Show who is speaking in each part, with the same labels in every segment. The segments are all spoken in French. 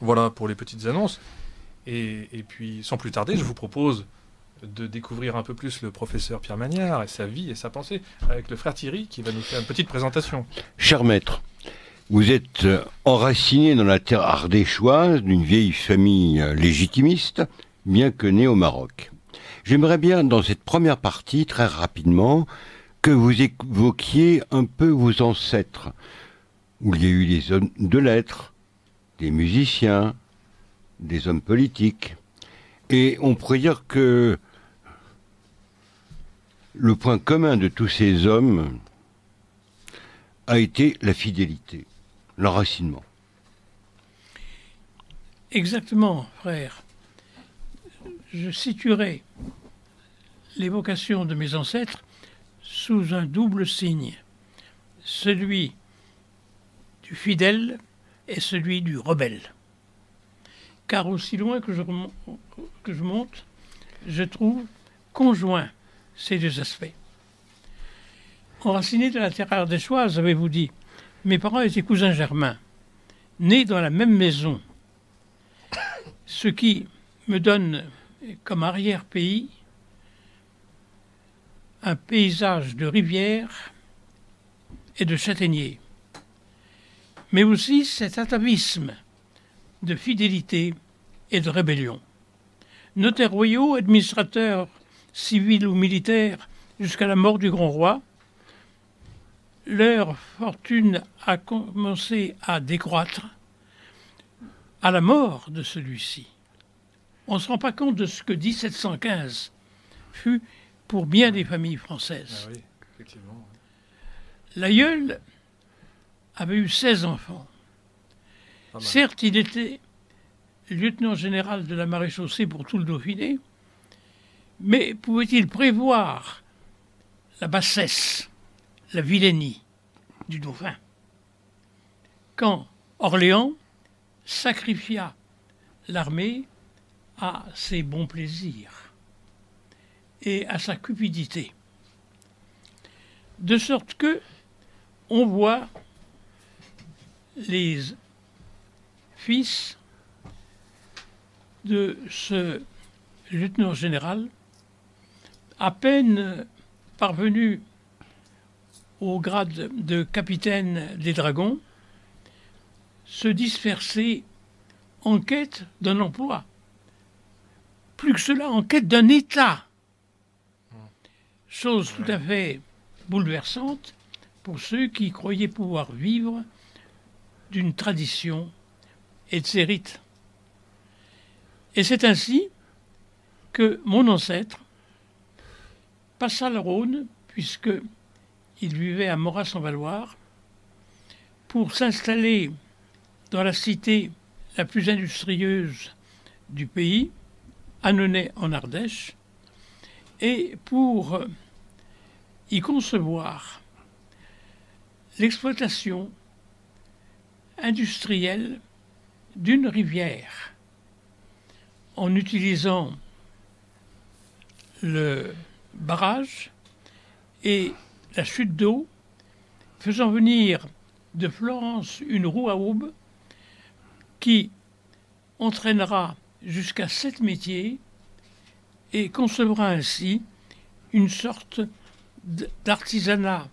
Speaker 1: Voilà pour les petites annonces. Et puis, sans plus tarder, je vous propose de découvrir un peu plus le professeur Pierre Magnard et sa vie et sa pensée avec le frère Thierry qui va nous faire une petite présentation.
Speaker 2: Cher maître, vous êtes enraciné dans la terre ardéchoise d'une vieille famille légitimiste, bien que né au Maroc. J'aimerais bien, dans cette première partie, très rapidement, que vous évoquiez un peu vos ancêtres, où il y a eu des hommes de lettres, des musiciens, des hommes politiques. Et on pourrait dire que le point commun de tous ces hommes a été la fidélité, l'enracinement.
Speaker 3: Exactement, frère. Je situerai l'évocation de mes ancêtres sous un double signe, celui du fidèle et celui du rebelle. Car aussi loin que je monte, je trouve conjoints ces deux aspects. Enraciné de la terre ardéchoise, avez-vous dit, mes parents étaient cousins germains, nés dans la même maison, ce qui me donne comme arrière-pays un paysage de rivières et de châtaigniers, mais aussi cet atavisme de fidélité et de rébellion. Notaires royaux, administrateurs civils ou militaires jusqu'à la mort du grand roi, leur fortune a commencé à décroître à la mort de celui-ci. On ne se rend pas compte de ce que 1715 fut pour bien des familles françaises.
Speaker 1: Ah oui, effectivement.
Speaker 3: L'aïeul avait eu 16 enfants. Certes, il était lieutenant général de la maréchaussée pour tout le Dauphiné, mais pouvait-il prévoir la bassesse, la vilainie du dauphin quand Orléans sacrifia l'armée à ses bons plaisirs et à sa cupidité. De sorte que on voit les fils de ce lieutenant général, à peine parvenu au grade de capitaine des dragons, se disperser en quête d'un emploi. Plus que cela, en quête d'un État. Chose tout à fait bouleversante pour ceux qui croyaient pouvoir vivre d'une tradition et de ses rites. Et c'est ainsi que mon ancêtre passa le Rhône, puisqu'il vivait à Morat-sans-Valoir, pour s'installer dans la cité la plus industrieuse du pays, Annonay en Ardèche, et pour y concevoir l'exploitation industrielle d'une rivière en utilisant le barrage et la chute d'eau, faisant venir de Florence une roue à aubes qui entraînera jusqu'à 7 métiers et concevra ainsi une sorte d'artisanat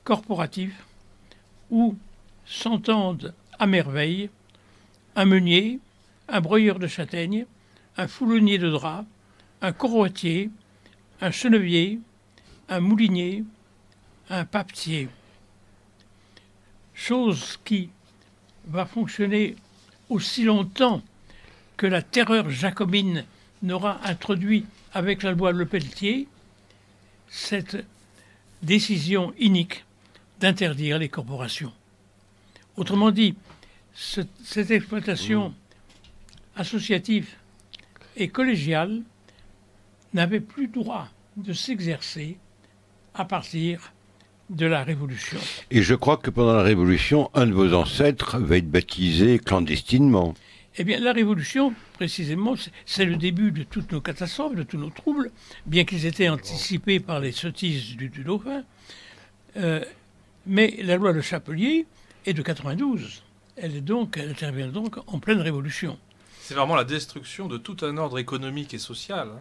Speaker 3: corporatif où s'entendent à merveille un meunier, un broyeur de châtaignes, un foulonnier de drap, un corrotier, un chenevier, un moulinier, un papetier. Chose qui va fonctionner aussi longtemps que la terreur jacobine n'aura introduit avec la loi Lepelletier cette décision inique d'interdire les corporations. Autrement dit, cette exploitation associative et collégiale n'avait plus droit de s'exercer à partir de la Révolution.
Speaker 2: Et je crois que pendant la Révolution, un de vos ancêtres va être baptisé clandestinement.
Speaker 3: Eh bien, la Révolution, précisément, c'est le début de toutes nos catastrophes, de tous nos troubles, bien qu'ils étaient anticipés par les sottises du dauphin. Mais la loi Le Chapelier est de 92. Elle intervient donc en pleine révolution.
Speaker 1: C'est vraiment la destruction de tout un ordre économique et social, hein,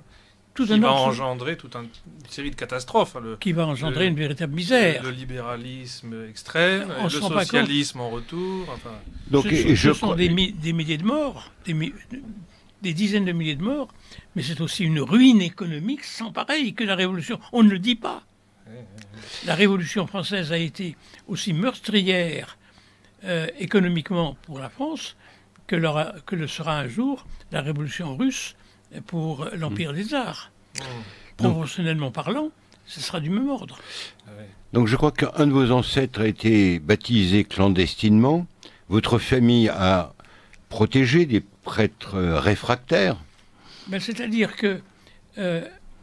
Speaker 3: Tout
Speaker 1: qui
Speaker 3: un
Speaker 1: va
Speaker 3: ordre
Speaker 1: engendrer une série de catastrophes, hein,
Speaker 3: qui va engendrer une véritable misère.
Speaker 1: le libéralisme extrême,
Speaker 3: On se
Speaker 1: le
Speaker 3: rend pas
Speaker 1: socialisme en retour. Enfin,
Speaker 2: Donc,
Speaker 3: ce sont des milliers de morts, des dizaines de milliers de morts, mais c'est aussi une ruine économique sans pareil que la Révolution. On ne le dit pas. La Révolution française a été aussi meurtrière économiquement pour la France que le sera un jour la Révolution russe pour l'Empire des Tsars. Proportionnellement parlant, ce sera du même ordre.
Speaker 2: Donc je crois qu'un de vos ancêtres a été baptisé clandestinement. Votre famille a protégé des prêtres réfractaires.
Speaker 3: Ben, c'est-à-dire que,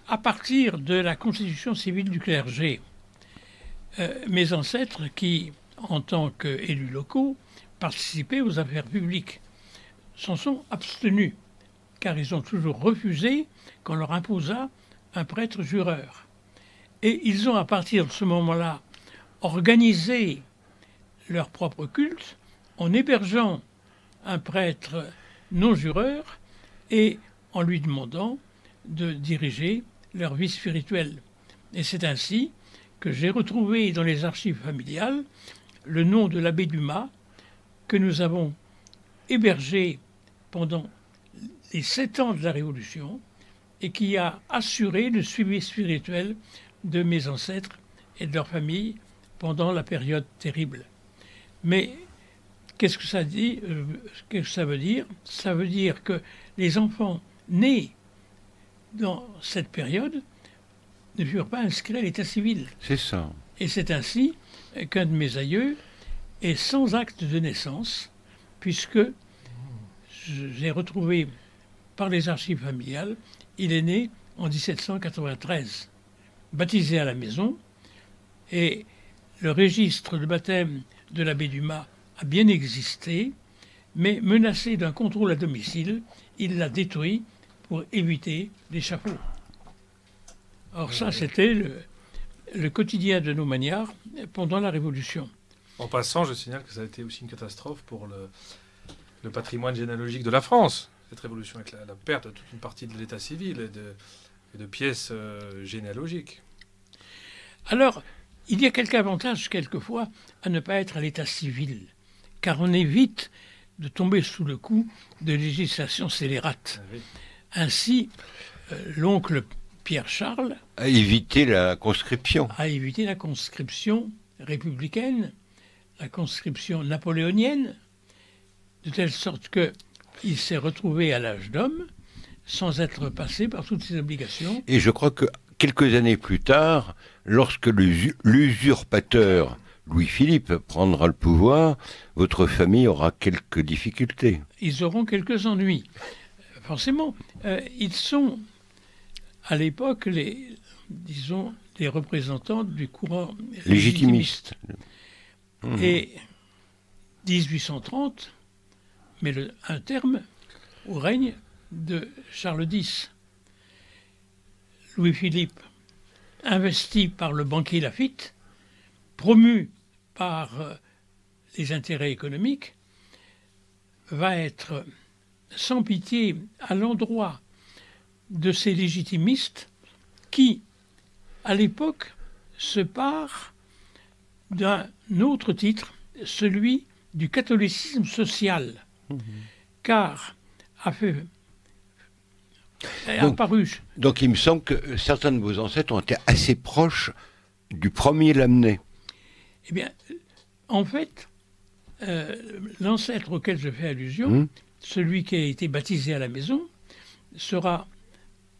Speaker 3: à partir de la constitution civile du clergé, mes ancêtres qui, en tant qu'élus locaux, participaient aux affaires publiques, s'en sont abstenus, car ils ont toujours refusé qu'on leur imposât un prêtre jureur. Et ils ont, à partir de ce moment-là, organisé leur propre culte en hébergeant un prêtre non jureur et en lui demandant de diriger leur vie spirituelle. Et c'est ainsi que j'ai retrouvé dans les archives familiales le nom de l'abbé Dumas, que nous avons hébergé pendant les 7 ans de la Révolution et qui a assuré le suivi spirituel de mes ancêtres et de leur famille pendant la période terrible. Mais qu'est-ce que ça dit, qu'est-ce que ça veut dire? Ça veut dire que les enfants nés dans cette période ne furent pas inscrits à l'état civil.
Speaker 2: C'est ça.
Speaker 3: Et c'est ainsi qu'un de mes aïeux est sans acte de naissance, puisque j'ai retrouvé par les archives familiales, il est né en 1793, baptisé à la maison, et le registre de baptême de l'abbé Dumas a bien existé, mais menacé d'un contrôle à domicile, il l'a détruit pour éviter l'échafaud. Or ça, c'était le quotidien de nos manières pendant la Révolution.
Speaker 1: en passant, je signale que ça a été aussi une catastrophe pour le patrimoine généalogique de la France, cette révolution, avec la perte de toute une partie de l'état civil et de pièces généalogiques.
Speaker 3: Alors, il y a quelques avantages, quelquefois, à ne pas être à l'état civil, car on évite de tomber sous le coup de législation scélérate.
Speaker 1: Ah oui.
Speaker 3: Ainsi, l'oncle Pierre-Charles
Speaker 2: À éviter la conscription.
Speaker 3: a évité la conscription républicaine, la conscription napoléonienne, de telle sorte qu'il s'est retrouvé à l'âge d'homme sans être passé par toutes ses obligations.
Speaker 2: Et je crois que quelques années plus tard, lorsque l'usurpateur Louis-Philippe prendra le pouvoir, votre famille aura quelques difficultés.
Speaker 3: Ils auront quelques ennuis. Forcément, ils sont à l'époque les représentants du courant légitimiste. Et 1830 met un terme au règne de Charles X. Louis-Philippe, investi par le banquier Laffitte, promu par les intérêts économiques, va être sans pitié à l'endroit de ces légitimistes qui, à l'époque, se parent d'un autre titre, celui du catholicisme social, car
Speaker 2: Donc il me semble que certains de vos ancêtres ont été assez proches du premier Lamennais.
Speaker 3: Eh bien, en fait, l'ancêtre auquel je fais allusion, celui qui a été baptisé à la maison, sera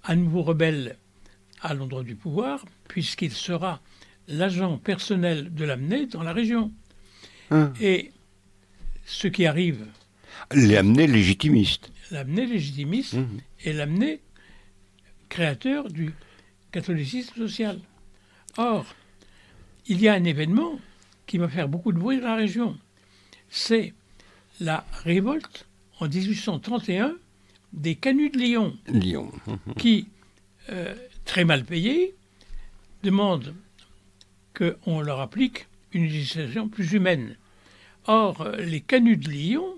Speaker 3: à nouveau rebelle à l'endroit du pouvoir, puisqu'il sera l'agent personnel de Lamennais dans la région. Et ce qui arrive...
Speaker 2: Lamennais légitimiste.
Speaker 3: Lamennais légitimiste et Lamennais créateur du catholicisme social. Or, il y a un événement qui va faire beaucoup de bruit dans la région. C'est la révolte en 1831 des canuts de Lyon, qui, très mal payés, demandent qu'on leur applique une législation plus humaine. Or, les canuts de Lyon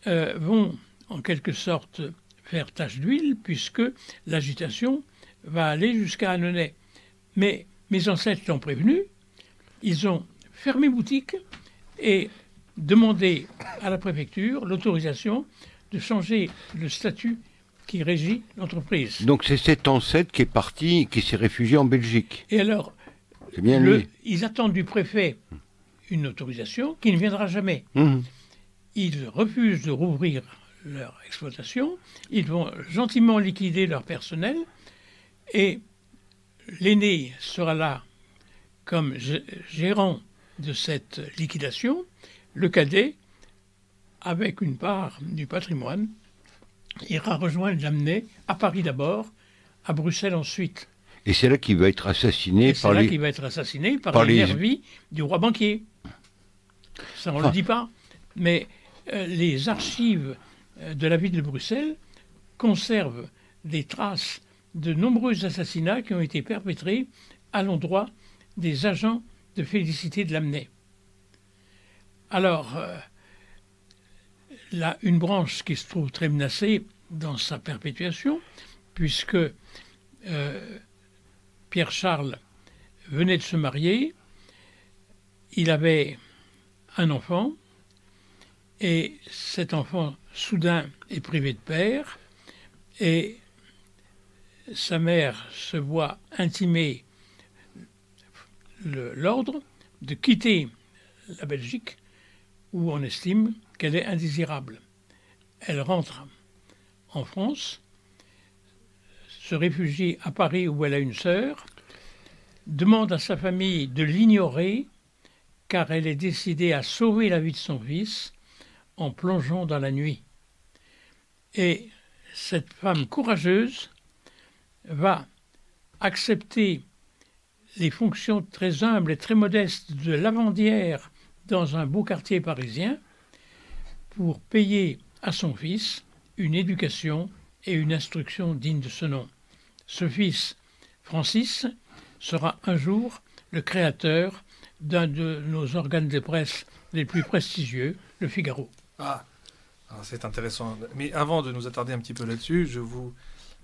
Speaker 3: vont en quelque sorte faire tache d'huile, puisque l'agitation va aller jusqu'à Annonay. Mais mes ancêtres l'ont prévenu, ils ont fermé boutique et demandé à la préfecture l'autorisation de changer le statut qui régit l'entreprise.
Speaker 2: Donc c'est cet ancêtre qui est parti, qui s'est réfugié en Belgique.
Speaker 3: Et alors,
Speaker 2: C'est bien lui.
Speaker 3: ils attendent du préfet une autorisation qui ne viendra jamais. Ils refusent de rouvrir leur exploitation, ils vont gentiment liquider leur personnel, et l'aîné sera là comme gérant de cette liquidation, le cadet, avec une part du patrimoine, ira rejoindre Lamennais, à Paris d'abord, à Bruxelles ensuite.
Speaker 2: Et c'est là qu'il va être assassiné
Speaker 3: Et c'est là qu'il va être assassiné par les nervis du roi banquier. Ça, on ne le dit pas. Mais les archives de la ville de Bruxelles conservent des traces de nombreux assassinats qui ont été perpétrés à l'endroit des agents de Félicité de Lamennais. Alors, là, une branche qui se trouve très menacée dans sa perpétuation, puisque Pierre-Charles venait de se marier, il avait un enfant, et cet enfant, soudain, est privé de père, et sa mère se voit intimer l'ordre de quitter la Belgique, où on estime qu'elle est indésirable. Elle rentre en France, se réfugie à Paris où elle a une sœur, demande à sa famille de l'ignorer, car elle est décidée à sauver la vie de son fils en plongeant dans la nuit. Et cette femme courageuse va accepter les fonctions très humbles et très modestes de lavandière dans un beau quartier parisien pour payer à son fils une éducation et une instruction dignes de ce nom. Ce fils, Francis, sera un jour le créateur d'un de nos organes de presse les plus prestigieux, Le Figaro.
Speaker 1: Ah, c'est intéressant. Mais avant de nous attarder un petit peu là-dessus, je vous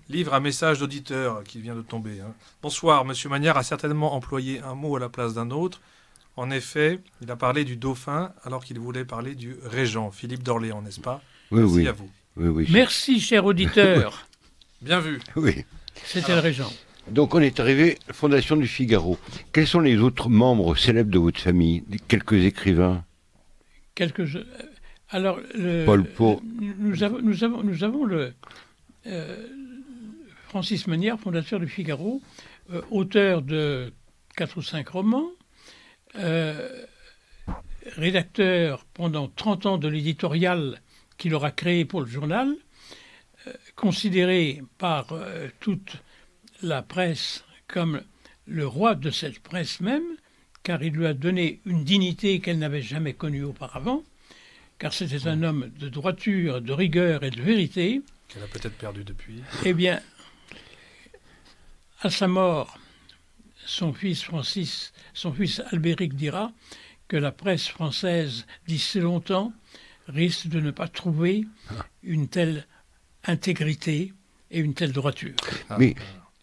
Speaker 1: livre un message d'auditeur qui vient de tomber. Bonsoir, Monsieur Magnard a certainement employé un mot à la place d'un autre. En effet, il a parlé du dauphin alors qu'il voulait parler du régent, Philippe d'Orléans, n'est-ce pas?
Speaker 2: Oui,
Speaker 1: Merci
Speaker 2: oui.
Speaker 1: à vous.
Speaker 2: Oui.
Speaker 3: Merci, cher auditeur.
Speaker 1: Bien vu.
Speaker 2: Oui.
Speaker 3: C'était le régent.
Speaker 2: Donc on est arrivé, fondation du Figaro. Quels sont les autres membres célèbres de votre famille? Quelques écrivains?
Speaker 3: Alors,
Speaker 2: Paul Pot.
Speaker 3: Nous avons le Francis Magnard, fondateur du Figaro, auteur de 4 ou 5 romans, rédacteur pendant 30 ans de l'éditorial qu'il aura créé pour le journal, considéré par toute la presse comme le roi de cette presse même, car il lui a donné une dignité qu'elle n'avait jamais connue auparavant, car c'était un homme de droiture, de rigueur et de vérité.
Speaker 1: Qu'elle a peut-être perdu depuis.
Speaker 3: Eh bien, à sa mort, son fils Albéric dira que la presse française, d'ici longtemps, risque de ne pas trouver une telle intégrité et une telle droiture.
Speaker 2: Mais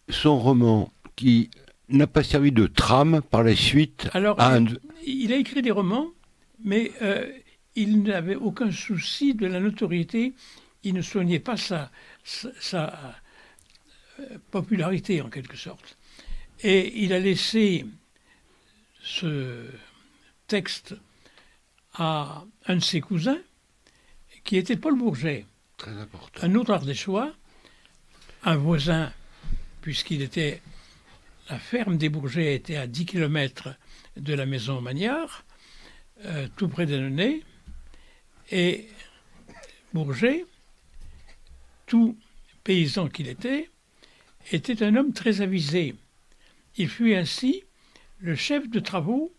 Speaker 2: son roman, qui n'a pas servi de trame par la suite...
Speaker 3: Alors, il a écrit des romans, mais il n'avait aucun souci de la notoriété. Il ne soignait pas sa popularité, en quelque sorte. Et il a laissé ce texte à un de ses cousins, qui était Paul Bourget,
Speaker 2: Très important.
Speaker 3: un autre ardéchois, un voisin, puisqu'il était... La ferme des Bourgets était à 10 km de la maison Magnard, tout près d'Annonay. Et Bourget, tout paysan qu'il était un homme très avisé. Il fut ainsi le chef de travaux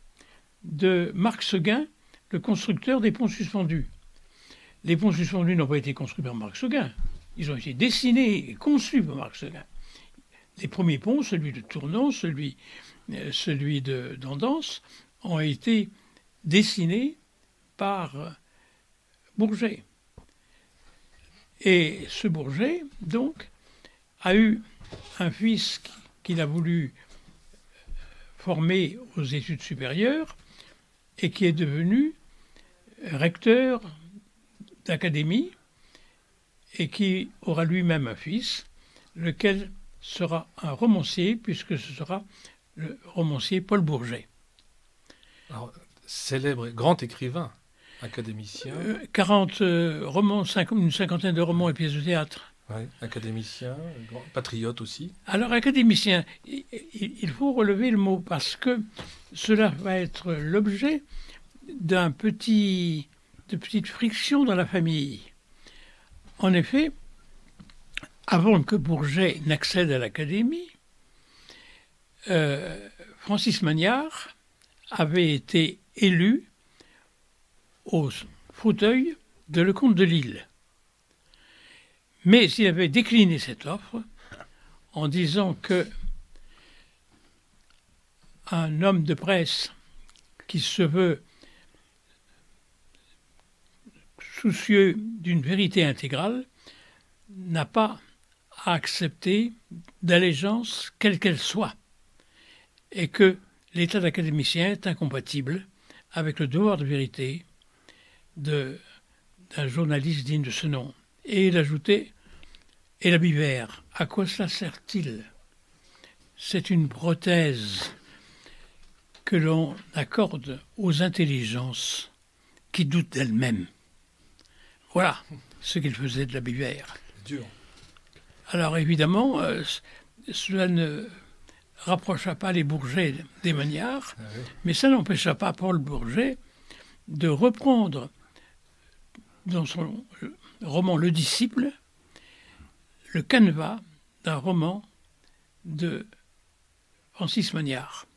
Speaker 3: de Marc Seguin, le constructeur des ponts suspendus. Les ponts suspendus n'ont pas été construits par Marc Seguin. Ils ont été dessinés et conçus par Marc Seguin. Les premiers ponts, celui de Tournon, celui d'Andance, ont été dessinés par Bourget. Et ce Bourget, donc, a eu un fils qu'il a voulu former aux études supérieures et qui est devenu recteur d'académie et qui aura lui-même un fils, lequel sera un romancier, puisque ce sera le romancier Paul Bourget.
Speaker 1: Alors, célèbre et grand écrivain, académicien.
Speaker 3: 40 romans, une cinquantaine de romans et pièces de théâtre.
Speaker 1: Oui, académicien, patriote aussi.
Speaker 3: Alors, académicien, il faut relever le mot parce que cela va être l'objet de petites frictions dans la famille. En effet, avant que Bourget n'accède à l'Académie, Francis Magnard avait été élu au fauteuil de Lecomte de Lille. Mais il avait décliné cette offre en disant que un homme de presse qui se veut soucieux d'une vérité intégrale n'a pas à accepter d'allégeance quelle qu'elle soit, et que l'état d'académicien est incompatible avec le devoir de vérité d'un journaliste digne de ce nom. Et il ajoutait « Et l'habit vert, à quoi cela sert-il ? C'est une prothèse que l'on accorde aux intelligences qui doutent d'elles-mêmes. » Voilà ce qu'il faisait de l'habit vert.
Speaker 1: Dur.
Speaker 3: Alors évidemment, cela ne rapprocha pas les Bourget des Magnard, mais ça n'empêcha pas Paul Bourget de reprendre dans son roman Le Disciple le canevas d'un roman de Francis Magnard.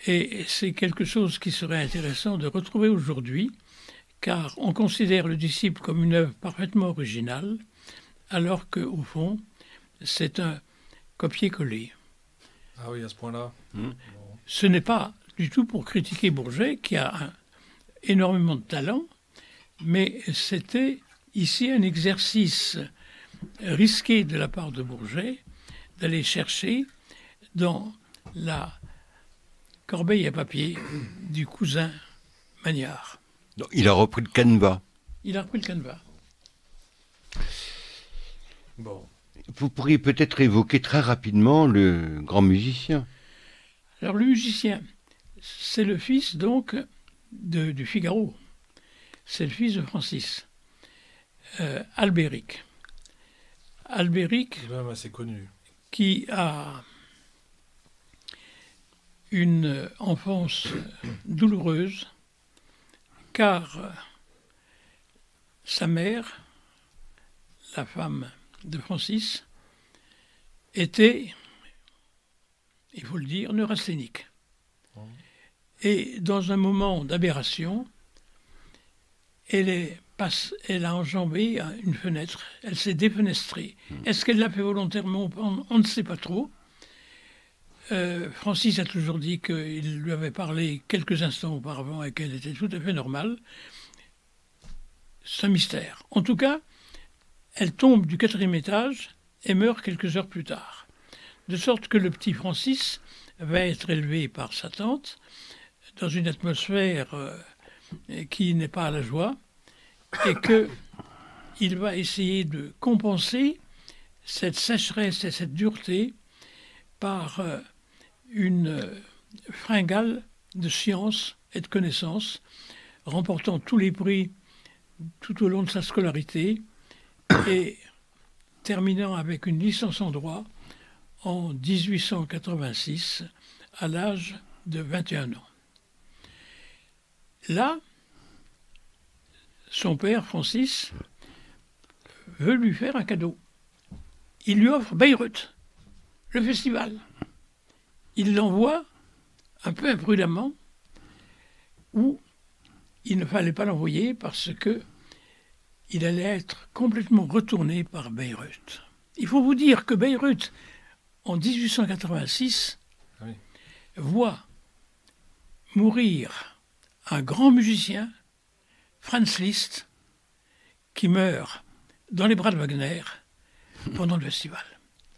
Speaker 3: Et c'est quelque chose qui serait intéressant de retrouver aujourd'hui, car on considère Le Disciple comme une œuvre parfaitement originale, alors qu'au fond, c'est un copier-coller.
Speaker 1: Ah oui, à ce point-là. Bon.
Speaker 3: Ce n'est pas du tout pour critiquer Bourget, qui a énormément de talent, mais c'était ici un exercice risqué de la part de Bourget d'aller chercher dans la corbeille à papier du cousin Magnard.
Speaker 2: Donc, il a repris le canevas.
Speaker 3: Il a repris le canevas.
Speaker 1: Bon.
Speaker 2: Vous pourriez peut-être évoquer très rapidement le grand musicien.
Speaker 3: Alors le musicien, c'est le fils donc du Figaro. C'est le fils de Francis. Albéric. Albéric,
Speaker 1: C'est même assez connu.
Speaker 3: qui a une enfance douloureuse, car sa mère, la femme de Francis, était, il faut le dire, neurasthénique. Et dans un moment d'aberration, elle a enjambé une fenêtre, elle s'est défenestrée. Est-ce qu'elle l'a fait volontairement? On ne sait pas trop. Francis a toujours dit qu'il lui avait parlé quelques instants auparavant et qu'elle était tout à fait normale. C'est un mystère. En tout cas, elle tombe du 4e étage et meurt quelques heures plus tard. De sorte que le petit Francis va être élevé par sa tante dans une atmosphère qui n'est pas à la joie, et qu'il va essayer de compenser cette sécheresse et cette dureté par une fringale de science et de connaissances, remportant tous les prix tout au long de sa scolarité et terminant avec une licence en droit en 1886 à l'âge de 21 ans. Là, son père, Francis, veut lui faire un cadeau. Il lui offre Bayreuth, le festival. Il l'envoie un peu imprudemment, où il ne fallait pas l'envoyer parce que il allait être complètement retourné par Bayreuth. Il faut vous dire que Bayreuth, en 1886, voit mourir un grand musicien, Franz Liszt, qui meurt dans les bras de Wagner pendant le festival.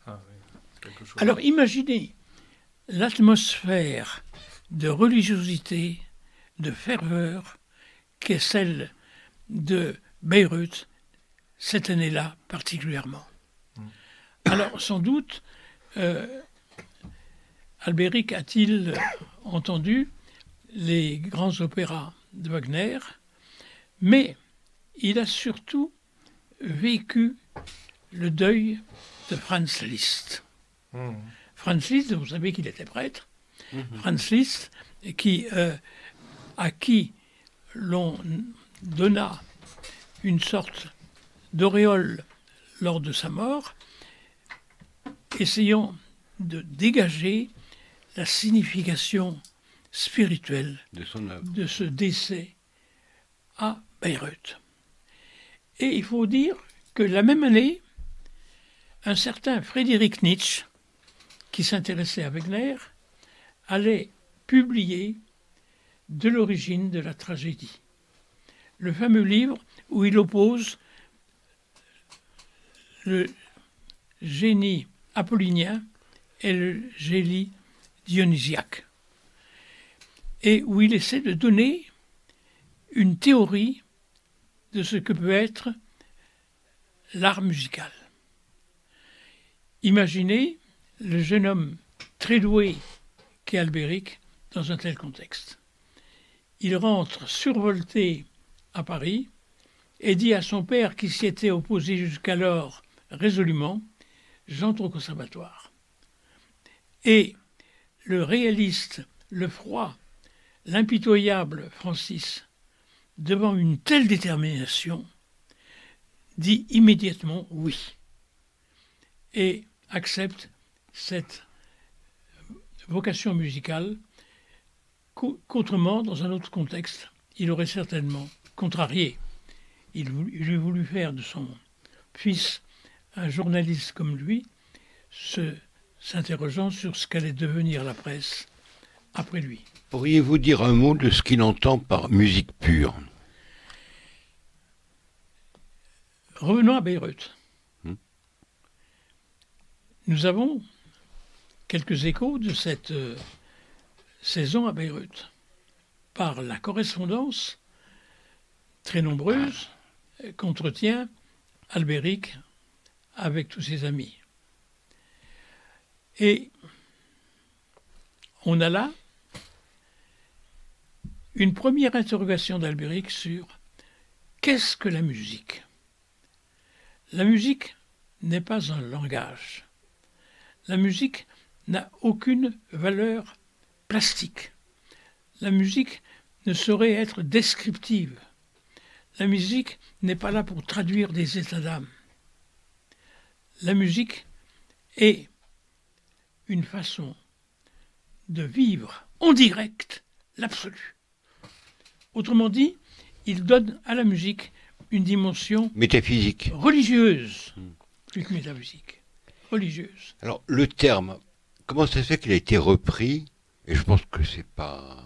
Speaker 1: Ah, oui, quelque chose.
Speaker 3: Alors imaginez l'atmosphère de religiosité, de ferveur, qui est celle de Bayreuth cette année-là particulièrement. Alors sans doute, Albéric a-t-il entendu les grands opéras de Wagner, mais il a surtout vécu le deuil de Franz Liszt. Franz Liszt, vous savez qu'il était prêtre. Franz Liszt, à qui l'on donna une sorte d'auréole lors de sa mort, essayant de dégager la signification spirituelle de ce décès à Bayreuth. Et il faut dire que la même année, un certain Friedrich Nietzsche, qui s'intéressait à Wagner, allait publier De l'origine de la tragédie, le fameux livre où il oppose le génie apollinien et le génie dionysiaque, et où il essaie de donner une théorie de ce que peut être l'art musical. Imaginez le jeune homme très doué qu'est Albéric dans un tel contexte. Il rentre survolté à Paris et dit à son père, qui s'y était opposé jusqu'alors résolument, « J'entre au conservatoire ». Et le réaliste, le froid, l'impitoyable Francis, devant une telle détermination, dit immédiatement oui et accepte cette vocation musicale qu'autrement, dans un autre contexte, il aurait certainement contrarié. Il eût voulu faire de son fils un journaliste comme lui, s'interrogeant sur ce qu'allait devenir la presse après lui.
Speaker 2: Pourriez-vous dire un mot de ce qu'il entend par musique pure?
Speaker 3: Revenons à Bayreuth. Nous avons quelques échos de cette saison à Bayreuth par la correspondance très nombreuse qu'entretient Albéric avec tous ses amis. Et on a là une première interrogation d'Albéric sur qu'est-ce que la musique? La musique n'est pas un langage. La musique n'a aucune valeur plastique. La musique ne saurait être descriptive. La musique n'est pas là pour traduire des états d'âme. La musique est une façon de vivre en direct l'absolu. Autrement dit, il donne à la musique une dimension
Speaker 2: métaphysique,
Speaker 3: religieuse, plus que métaphysique, religieuse.
Speaker 2: Alors, le terme, comment ça se fait qu'il a été repris, et je pense que c'est pas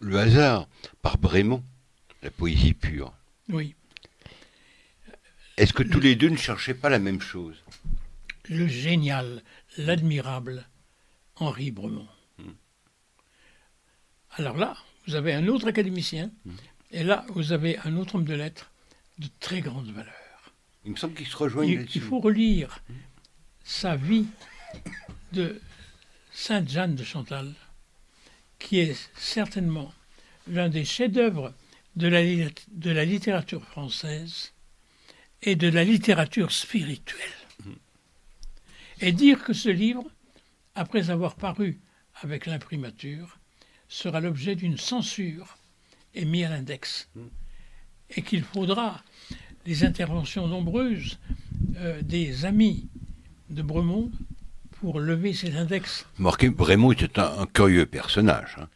Speaker 2: le hasard, par Brémond, la poésie pure?
Speaker 3: Oui.
Speaker 2: Est-ce que tous les deux ne cherchaient pas la même chose?
Speaker 3: Le génial, l'admirable Henri Brémond. Alors là, vous avez un autre académicien, et là, vous avez un autre homme de lettres de très grande valeur.
Speaker 2: Il me semble qu'ils se rejoignent là-dessus.
Speaker 3: Il faut relire sa vie de Sainte Jeanne de Chantal, qui est certainement l'un des chefs-d'œuvre de la littérature française et de la littérature spirituelle. Et dire que ce livre, après avoir paru avec l'imprimature, sera l'objet d'une censure et mis à l'index. Et qu'il faudra les interventions nombreuses des amis de Brémond pour lever cet index.
Speaker 2: Marquez, Brémond était un curieux personnage. Hein.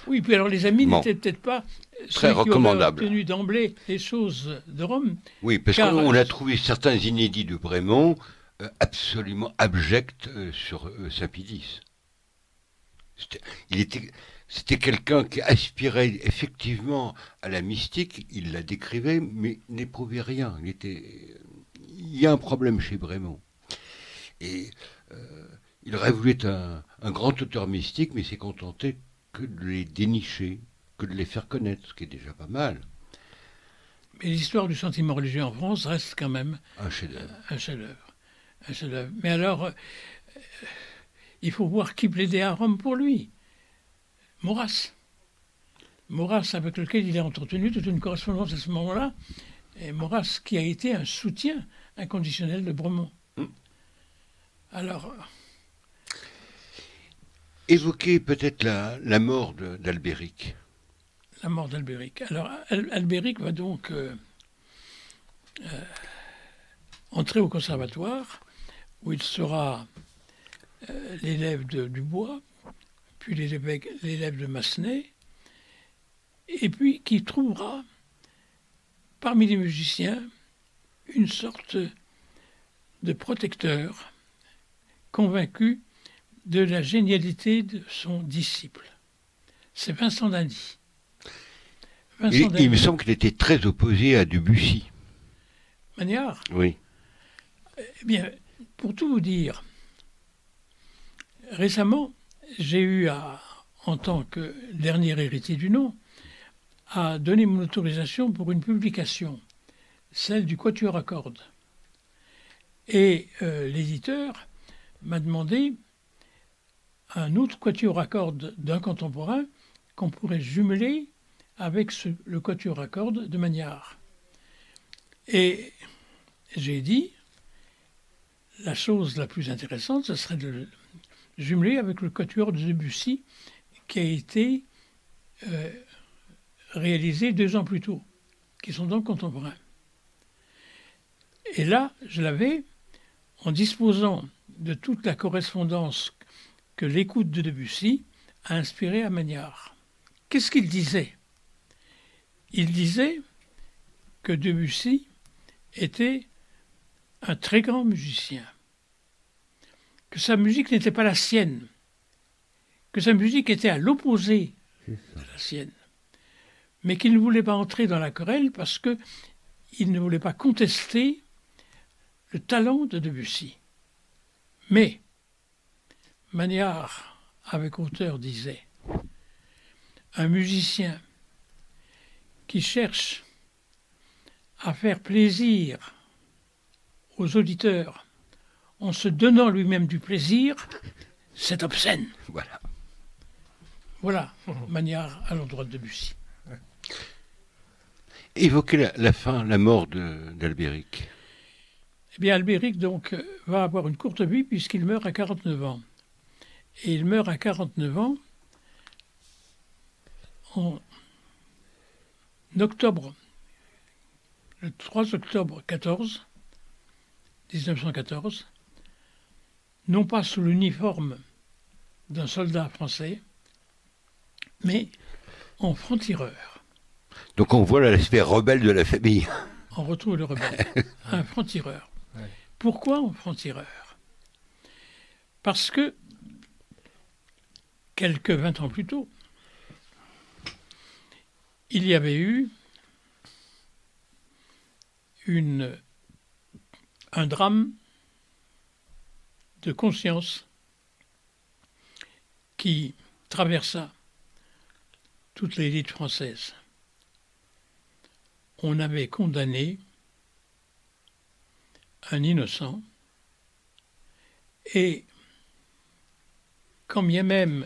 Speaker 3: Oui, puis alors les amis n'étaient peut-être pas
Speaker 2: très
Speaker 3: ceux
Speaker 2: recommandable.
Speaker 3: qui auraient obtenu d'emblée les choses de Rome.
Speaker 2: Oui, parce qu'on a trouvé certains inédits de Brémond absolument abjects sur Sapidis. C'était quelqu'un qui aspirait effectivement à la mystique, il la décrivait, mais n'éprouvait rien. Il y a un problème chez Brémond. Et il aurait voulu être un grand auteur mystique, mais s'est contenté que de les dénicher, que de les faire connaître, ce qui est déjà pas mal.
Speaker 3: Mais l'histoire du sentiment religieux en France reste quand même
Speaker 2: Un chef-d'œuvre.
Speaker 3: un chef-d'œuvre. Un chef-d'œuvre. Mais alors, il faut voir qui plaidait à Rome pour lui. Maurras. Maurras, avec lequel il a entretenu toute une correspondance à ce moment-là. Et Maurras, qui a été un soutien inconditionnel de Bremont. Alors,
Speaker 2: Évoquez peut-être la mort d'Albéric.
Speaker 3: la mort d'Albéric. Alors, Albéric va donc entrer au conservatoire, où il sera l'élève de Dubois, puis l'élève de Massenet, et puis qui trouvera parmi les musiciens une sorte de protecteur convaincu de la génialité de son disciple. C'est Vincent d'Indy.
Speaker 2: Il me semble qu'il était très opposé à Debussy.
Speaker 3: Magnard.
Speaker 2: Oui.
Speaker 3: Eh bien, pour tout vous dire, récemment, j'ai eu en tant que dernier héritier du nom, à donner mon autorisation pour une publication, celle du Quatuor à cordes. Et l'éditeur m'a demandé un autre quatuor à cordes d'un contemporain qu'on pourrait jumeler avec le quatuor à cordes de Magnard. Et j'ai dit, la chose la plus intéressante, ce serait de le jumeler avec le quatuor de Debussy qui a été réalisé 2 ans plus tôt, qui sont donc contemporains. Et là, je l'avais, en disposant de toute la correspondance que l'écoute de Debussy a inspiré à Magnard. Qu'est-ce qu'il disait? Il disait que Debussy était un très grand musicien, que sa musique n'était pas la sienne, que sa musique était à l'opposé de la sienne, mais qu'il ne voulait pas entrer dans la querelle parce qu'il ne voulait pas contester le talent de Debussy. Mais Magnard, avec hauteur, disait « Un musicien qui cherche à faire plaisir aux auditeurs en se donnant lui-même du plaisir, c'est obscène. »
Speaker 2: Voilà.
Speaker 3: Voilà Magnard à l'endroit de Debussy.
Speaker 2: Évoquez la mort d'Albéric.
Speaker 3: Eh bien, Albéric, donc, va avoir une courte vie puisqu'il meurt à 49 ans. Et il meurt à 49 ans en octobre, le 3 octobre 1914, non pas sous l'uniforme d'un soldat français, mais en franc-tireur.
Speaker 2: Donc on voit l'aspect rebelle de la famille.
Speaker 3: On retrouve le rebelle, un franc-tireur.
Speaker 1: Ouais.
Speaker 3: Pourquoi un franc-tireur? Parce que, quelques 20 ans plus tôt, il y avait eu un drame de conscience qui traversa toute l'élite française. On avait condamné un innocent et quand bien même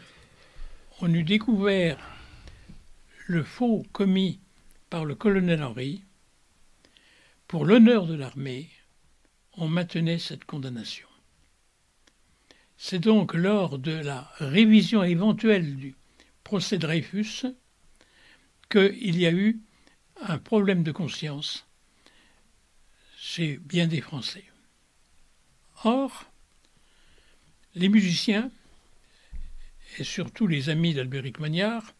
Speaker 3: on eut découvert le faux commis par le colonel Henry, pour l'honneur de l'armée, on maintenait cette condamnation. C'est donc lors de la révision éventuelle du procès Dreyfus qu'il y a eu un problème de conscience chez bien des Français. Or, les musiciens, et surtout les amis d'Albéric Magnard,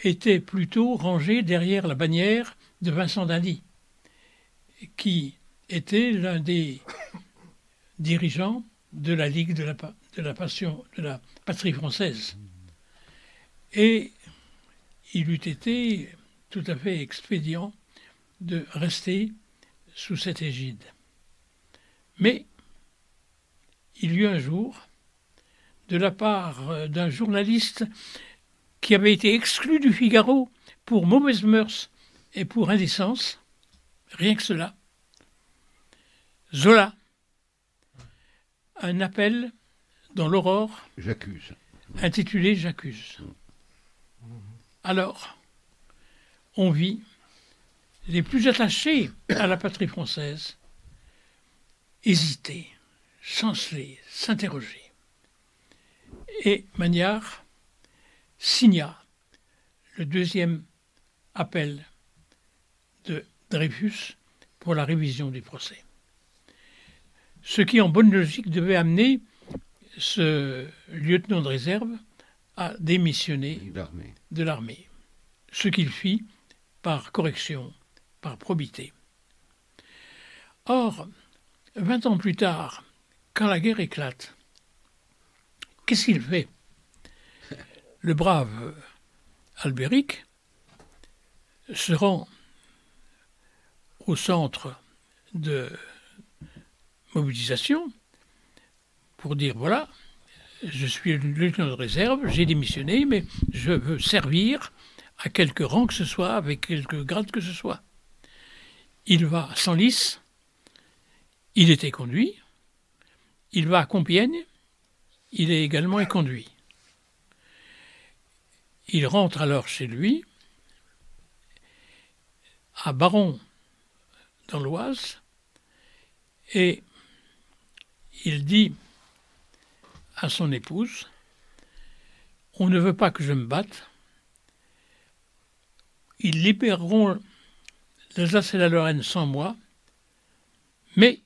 Speaker 3: étaient plutôt rangés derrière la bannière de Vincent d'Indy, qui était l'un des dirigeants de la Ligue de la Patrie française. et il eût été tout à fait expédient de rester sous cette égide. Mais il y eut un jour, de la part d'un journaliste qui avait été exclu du Figaro pour mauvaises mœurs et pour indécence, rien que cela, Zola, un appel dans l'Aurore,
Speaker 2: J'accuse.
Speaker 3: intitulé J'accuse. Alors, on vit les plus attachés à la patrie française hésiter, chanceler, s'interroger. Et Magnard signa le deuxième appel de Dreyfus pour la révision du procès. Ce qui, en bonne logique, devait amener ce lieutenant de réserve à démissionner de l'armée. Ce qu'il fit par correction, par probité. Or, 20 ans plus tard, quand la guerre éclate, qu'est-ce qu'il fait? Le brave Albéric se rend au centre de mobilisation pour dire voilà, je suis le lieutenant de réserve, j'ai démissionné, mais je veux servir à quelque rang que ce soit, avec quelque grade que ce soit. Il va à Senlis, il était conduit, il va à Compiègne, il est également éconduit. Il rentre alors chez lui, à Baron, dans l'Oise, et il dit à son épouse, on ne veut pas que je me batte, ils libéreront l'Alsace et la Lorraine sans moi, mais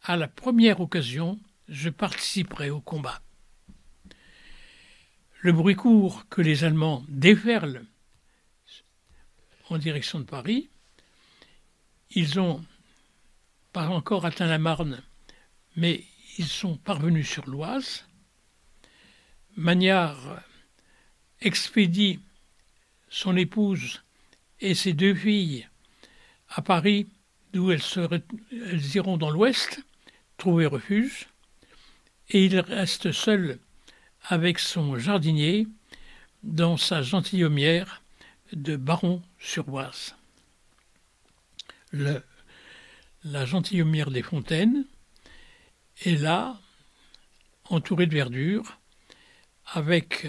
Speaker 3: à la première occasion, je participerai au combat. Le bruit court que les Allemands déferlent en direction de Paris. Ils ont pas encore atteint la Marne, mais ils sont parvenus sur l'Oise. Magnard expédie son épouse et ses deux filles à Paris, d'où elles iront dans l'Ouest, trouver refuge, et il reste seul avec son jardinier dans sa gentilhommière de Baron-sur-Oise. La gentilhommière des Fontaines est là, entourée de verdure, avec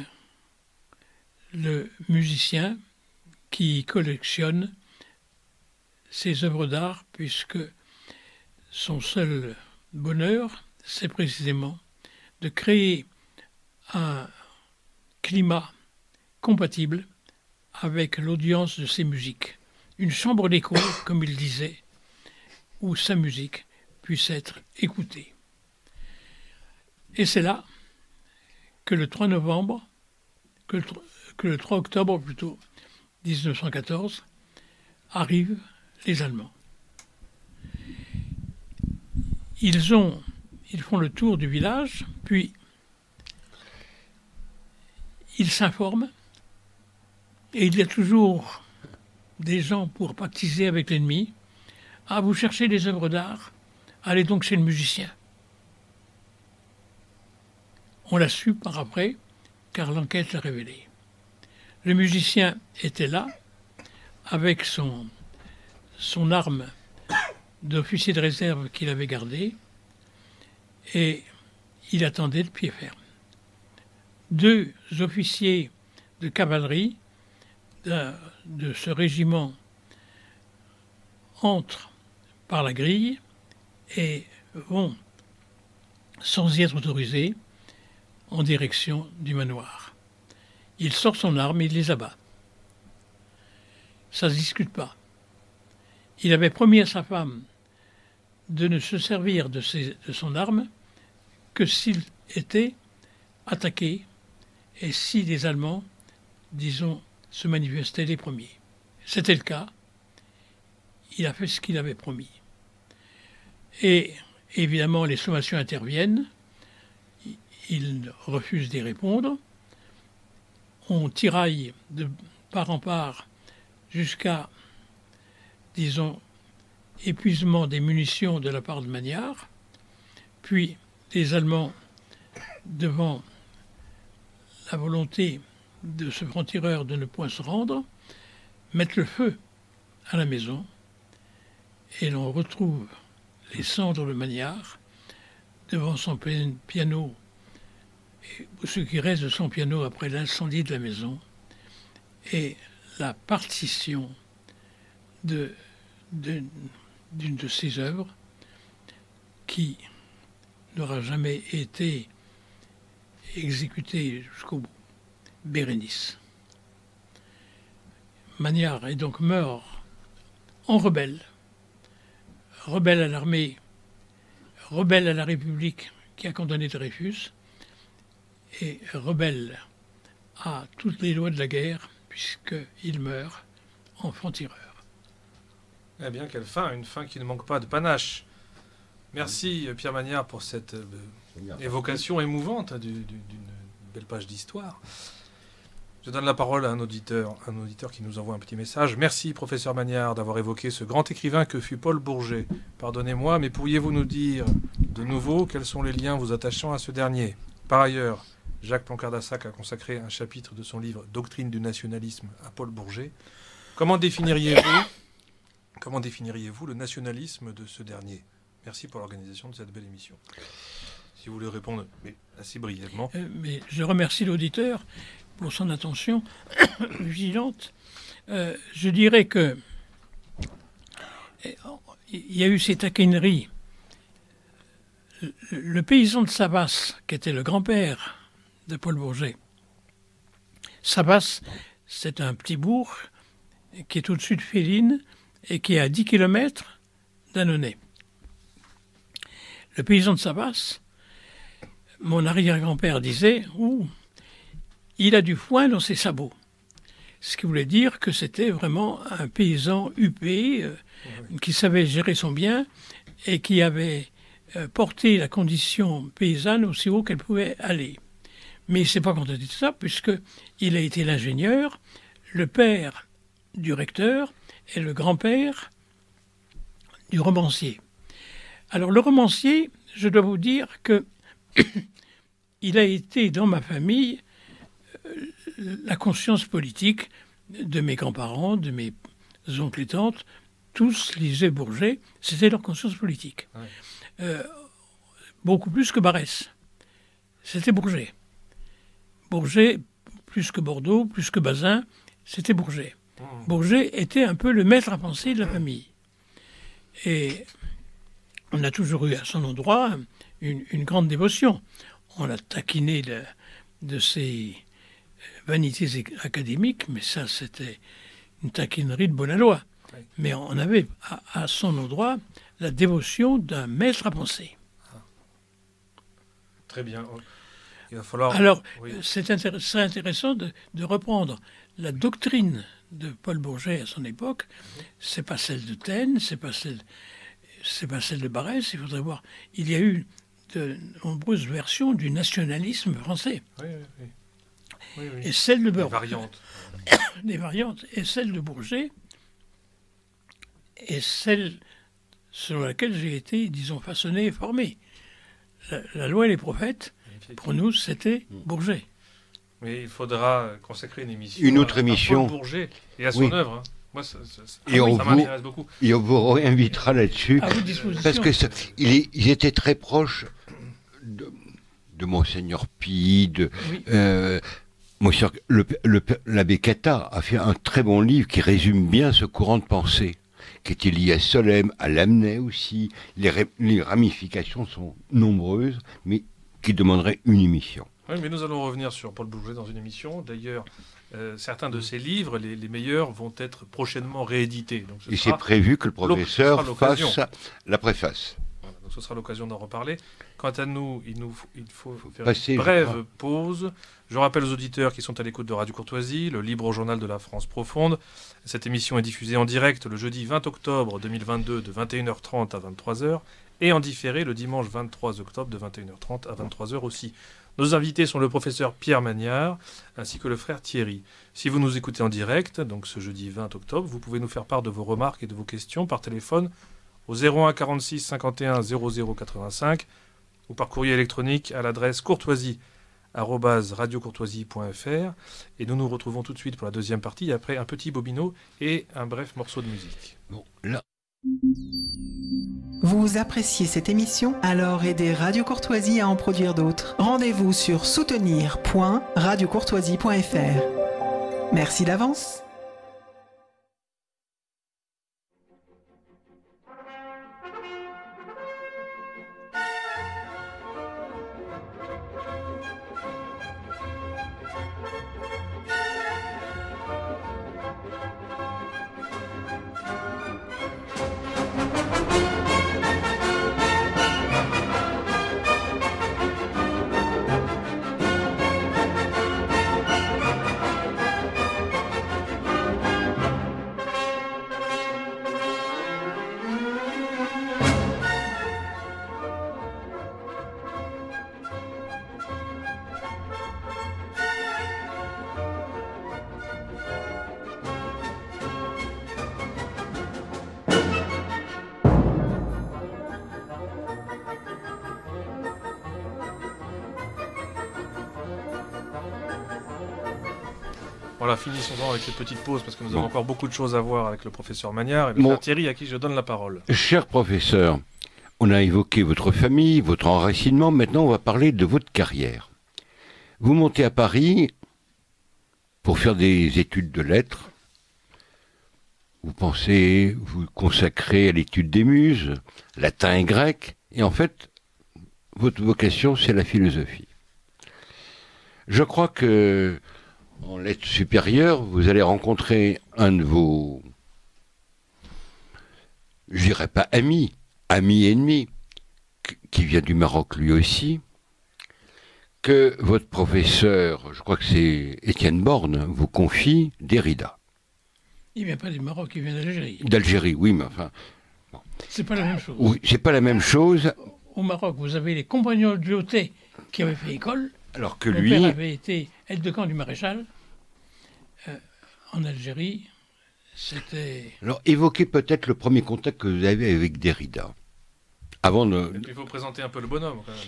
Speaker 3: le musicien qui collectionne ses œuvres d'art, puisque son seul bonheur, c'est précisément de créer un climat compatible avec l'audience de ses musiques. Une chambre d'écho, comme il disait, où sa musique puisse être écoutée. Et c'est là que le 3 novembre, que le 3 octobre plutôt, 1914, arrivent les Allemands. Ils font le tour du village, puis ils s'informent, et il y a toujours des gens pour pactiser avec l'ennemi. Ah, vous cherchez des œuvres d'art? Allez donc chez le musicien. On l'a su par après, car l'enquête l'a révélé. Le musicien était là, avec son arme d'officier de réserve qu'il avait gardée, et il attendait de pied ferme. 2 officiers de cavalerie de ce régiment entrent par la grille et vont, sans y être autorisés, en direction du manoir. Il sort son arme et il les abat. Ça ne se discute pas. Il avait promis à sa femme de ne se servir de son arme que s'il était attaqué et si les Allemands, disons, se manifestaient les premiers. C'était le cas. Il a fait ce qu'il avait promis. Et évidemment, les sommations interviennent. Il refuse d'y répondre. on tiraille de part en part jusqu'à, disons, épuisement des munitions de la part de Magnard, puis les Allemands, devant la volonté de ce franc-tireur de ne point se rendre, mettent le feu à la maison et l'on retrouve les cendres de Magnard devant son piano, et ce qui reste de son piano après l'incendie de la maison, et la partition d'une de ses œuvres qui n'aura jamais été exécutée jusqu'au bout, Bérénice. Magnard est donc mort en rebelle, rebelle à l'armée, rebelle à la République qui a condamné Dreyfus, et rebelle à toutes les lois de la guerre, puisqu'il meurt en franc-tireur.
Speaker 1: Eh bien, quelle fin, une fin qui ne manque pas de panache. Merci Pierre Magnard pour cette évocation émouvante d'une belle page d'histoire. Je donne la parole à un auditeur qui nous envoie un petit message. Merci professeur Magnard d'avoir évoqué ce grand écrivain que fut Paul Bourget. Pardonnez-moi, mais pourriez-vous nous dire de nouveau quels sont les liens vous attachant à ce dernier? Par ailleurs, Jacques Plancard-Dassac a consacré un chapitre de son livre « Doctrine du nationalisme » à Paul Bourget. Comment définiriez-vous le nationalisme de ce dernier? Merci pour l'organisation de cette belle émission. Si vous voulez répondre, mais assez brièvement.
Speaker 3: Mais je remercie l'auditeur pour son attention vigilante. Je dirais que il y a eu ces taquineries. Le paysan de Sabas, qui était le grand-père de Paul Bourget. Sabas, c'est un petit bourg qui est au-dessus de Féline et qui est à 10 km d'Annonay. Le paysan de Sabas, mon arrière-grand-père disait « il a du foin dans ses sabots ». Ce qui voulait dire que c'était vraiment un paysan huppé, qui savait gérer son bien et qui avait porté la condition paysanne aussi haut qu'elle pouvait aller. Mais il ne s'est pas contenté de ça, puisqu'il a été l'ingénieur, le père du recteur et le grand-père du romancier. Alors le romancier, je dois vous dire que il a été dans ma famille la conscience politique de mes grands-parents, de mes oncles et tantes. Tous lisaient Bourget, c'était leur conscience politique. Ouais. Beaucoup plus que Barrès. C'était Bourget. Bourget, plus que Bordeaux, plus que Bazin, c'était Bourget. Bourget était un peu le maître à penser de la famille. Et on a toujours eu à son endroit une grande dévotion. On l'a taquiné de ses vanités académiques, mais ça, c'était une taquinerie de bonne aloi. Oui. Mais on avait à son endroit la dévotion d'un maître à penser.
Speaker 1: Très bien. Il va falloir...
Speaker 3: Alors, oui. C'est intéressant de reprendre la doctrine de Paul Bourget à son époque. C'est pas celle de Taine, c'est pas celle de Barrès. Il faudrait voir. Il y a eu de nombreuses versions du nationalisme français.
Speaker 1: Oui.
Speaker 3: Et celle de
Speaker 1: des
Speaker 3: variantes. Et celle de Bourget est celle selon laquelle j'ai été, disons, façonné et formé. La loi et les prophètes, pour nous, c'était Bourget.
Speaker 1: Mais il faudra consacrer une émission.
Speaker 2: Une autre émission.
Speaker 1: À Paul Bourget et à son œuvre. Hein. Moi, ça m'intéresse beaucoup.
Speaker 2: Et on vous réinvitera là-dessus.
Speaker 3: À vos dispositions.
Speaker 2: Parce que ils étaient très proches de Monseigneur Pi, l'abbé Cata a fait un très bon livre qui résume bien ce courant de pensée, qui était lié à Solesmes, à Lamennais aussi. Les ramifications sont nombreuses, mais qui demanderaient une émission.
Speaker 1: Oui, mais nous allons revenir sur Paul Bourget dans une émission. D'ailleurs, certains de ses livres, les meilleurs, vont être prochainement réédités. Donc
Speaker 2: et c'est prévu que le professeur fasse la préface.
Speaker 1: Voilà, donc ce sera l'occasion d'en reparler. Quant à nous, il faut faire une brève pause. Je rappelle aux auditeurs qui sont à l'écoute de Radio Courtoisie, le libre journal de la France profonde. Cette émission est diffusée en direct le jeudi 20 octobre 2022 de 21h30 à 23h et en différé le dimanche 23 octobre de 21h30 à 23h aussi. Nos invités sont le professeur Pierre Magnard ainsi que le frère Thierry. Si vous nous écoutez en direct, donc ce jeudi 20 octobre, vous pouvez nous faire part de vos remarques et de vos questions par téléphone au 01 46 51 00 85 ou par courrier électronique à l'adresse courtoisie@radiocourtoisie.fr. Et nous nous retrouvons tout de suite pour la deuxième partie, après un petit bobino et un bref morceau de musique.
Speaker 2: Bon, là.
Speaker 4: Vous appréciez cette émission? Alors aidez Radio Courtoisie à en produire d'autres. Rendez-vous sur soutenir.radiocourtoisie.fr. Merci d'avance.
Speaker 1: Voilà, finissons-en avec cette petite pause parce que nous avons encore beaucoup de choses à voir avec le professeur Magnard et le frère Thierry à qui je donne la parole.
Speaker 2: Cher professeur, on a évoqué votre famille, votre enracinement, maintenant on va parler de votre carrière. Vous montez à Paris pour faire des études de lettres. Vous pensez vous consacrer à l'étude des muses, latin et grec, et en fait, votre vocation c'est la philosophie. Je crois que en lettres supérieures, vous allez rencontrer un de vos, je dirais pas amis ennemi, qui vient du Maroc lui aussi, que votre professeur, je crois que c'est Étienne Borne, vous confie Derrida.
Speaker 3: Il vient pas du Maroc, il vient d'Algérie.
Speaker 2: D'Algérie, oui, mais enfin... Bon.
Speaker 3: C'est pas la même chose.
Speaker 2: Oui, c'est pas la même chose.
Speaker 3: Au Maroc, vous avez les compagnons de Lyoté qui avaient fait école.
Speaker 2: Alors que
Speaker 3: Mon
Speaker 2: lui...
Speaker 3: père avait été aide-de-camp du maréchal. En Algérie, c'était...
Speaker 2: Alors, évoquez peut-être le premier contact que vous avez avec Derrida. Avant de...
Speaker 1: Il faut présenter un peu le bonhomme, quand même.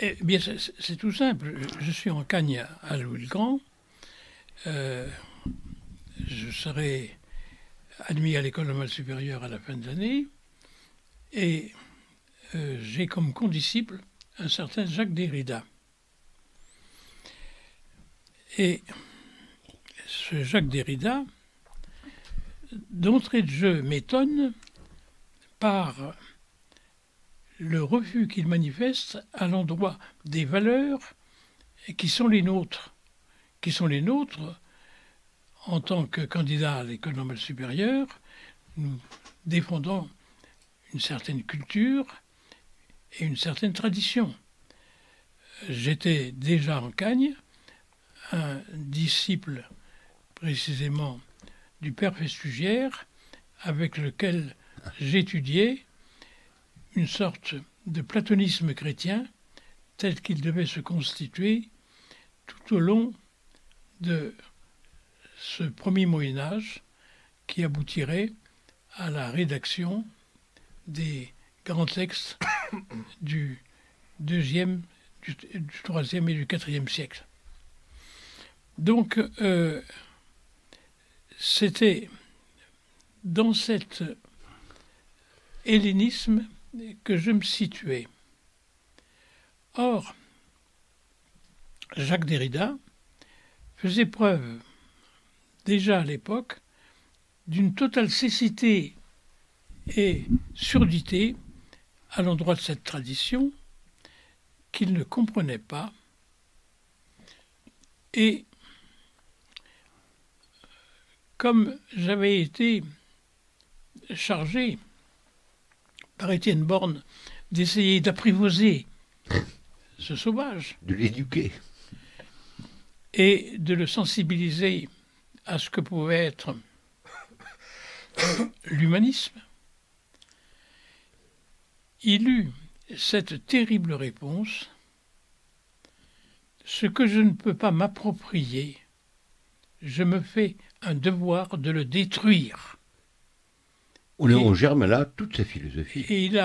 Speaker 3: Eh bien, c'est tout simple. Je suis en Cagne à Louis-le-Grand. Je serai admis à l'école normale supérieure à la fin de l'année. Et j'ai comme condisciple un certain Jacques Derrida. Et ce Jacques Derrida, d'entrée de jeu, m'étonne par le refus qu'il manifeste à l'endroit des valeurs qui sont les nôtres. En tant que candidat à l'école normale supérieure, nous défendons une certaine culture et une certaine tradition. J'étais déjà en Cagne, un disciple précisément du père Festugière, avec lequel j'étudiais une sorte de platonisme chrétien tel qu'il devait se constituer tout au long de ce premier Moyen-Âge qui aboutirait à la rédaction des grands textes du deuxième, du troisième et du quatrième siècle. Donc, c'était dans cet hellénisme que je me situais. Or, Jacques Derrida faisait preuve, déjà à l'époque, d'une totale cécité et surdité à l'endroit de cette tradition qu'il ne comprenait pas. Et comme j'avais été chargé par Étienne Borne d'essayer d'apprivoiser ce sauvage,
Speaker 2: de l'éduquer
Speaker 3: et de le sensibiliser à ce que pouvait être l'humanisme, il eut cette terrible réponse Ce que je ne peux pas m'approprier, je me fais un devoir de le détruire.
Speaker 2: On germe là toute sa philosophie.
Speaker 3: Et il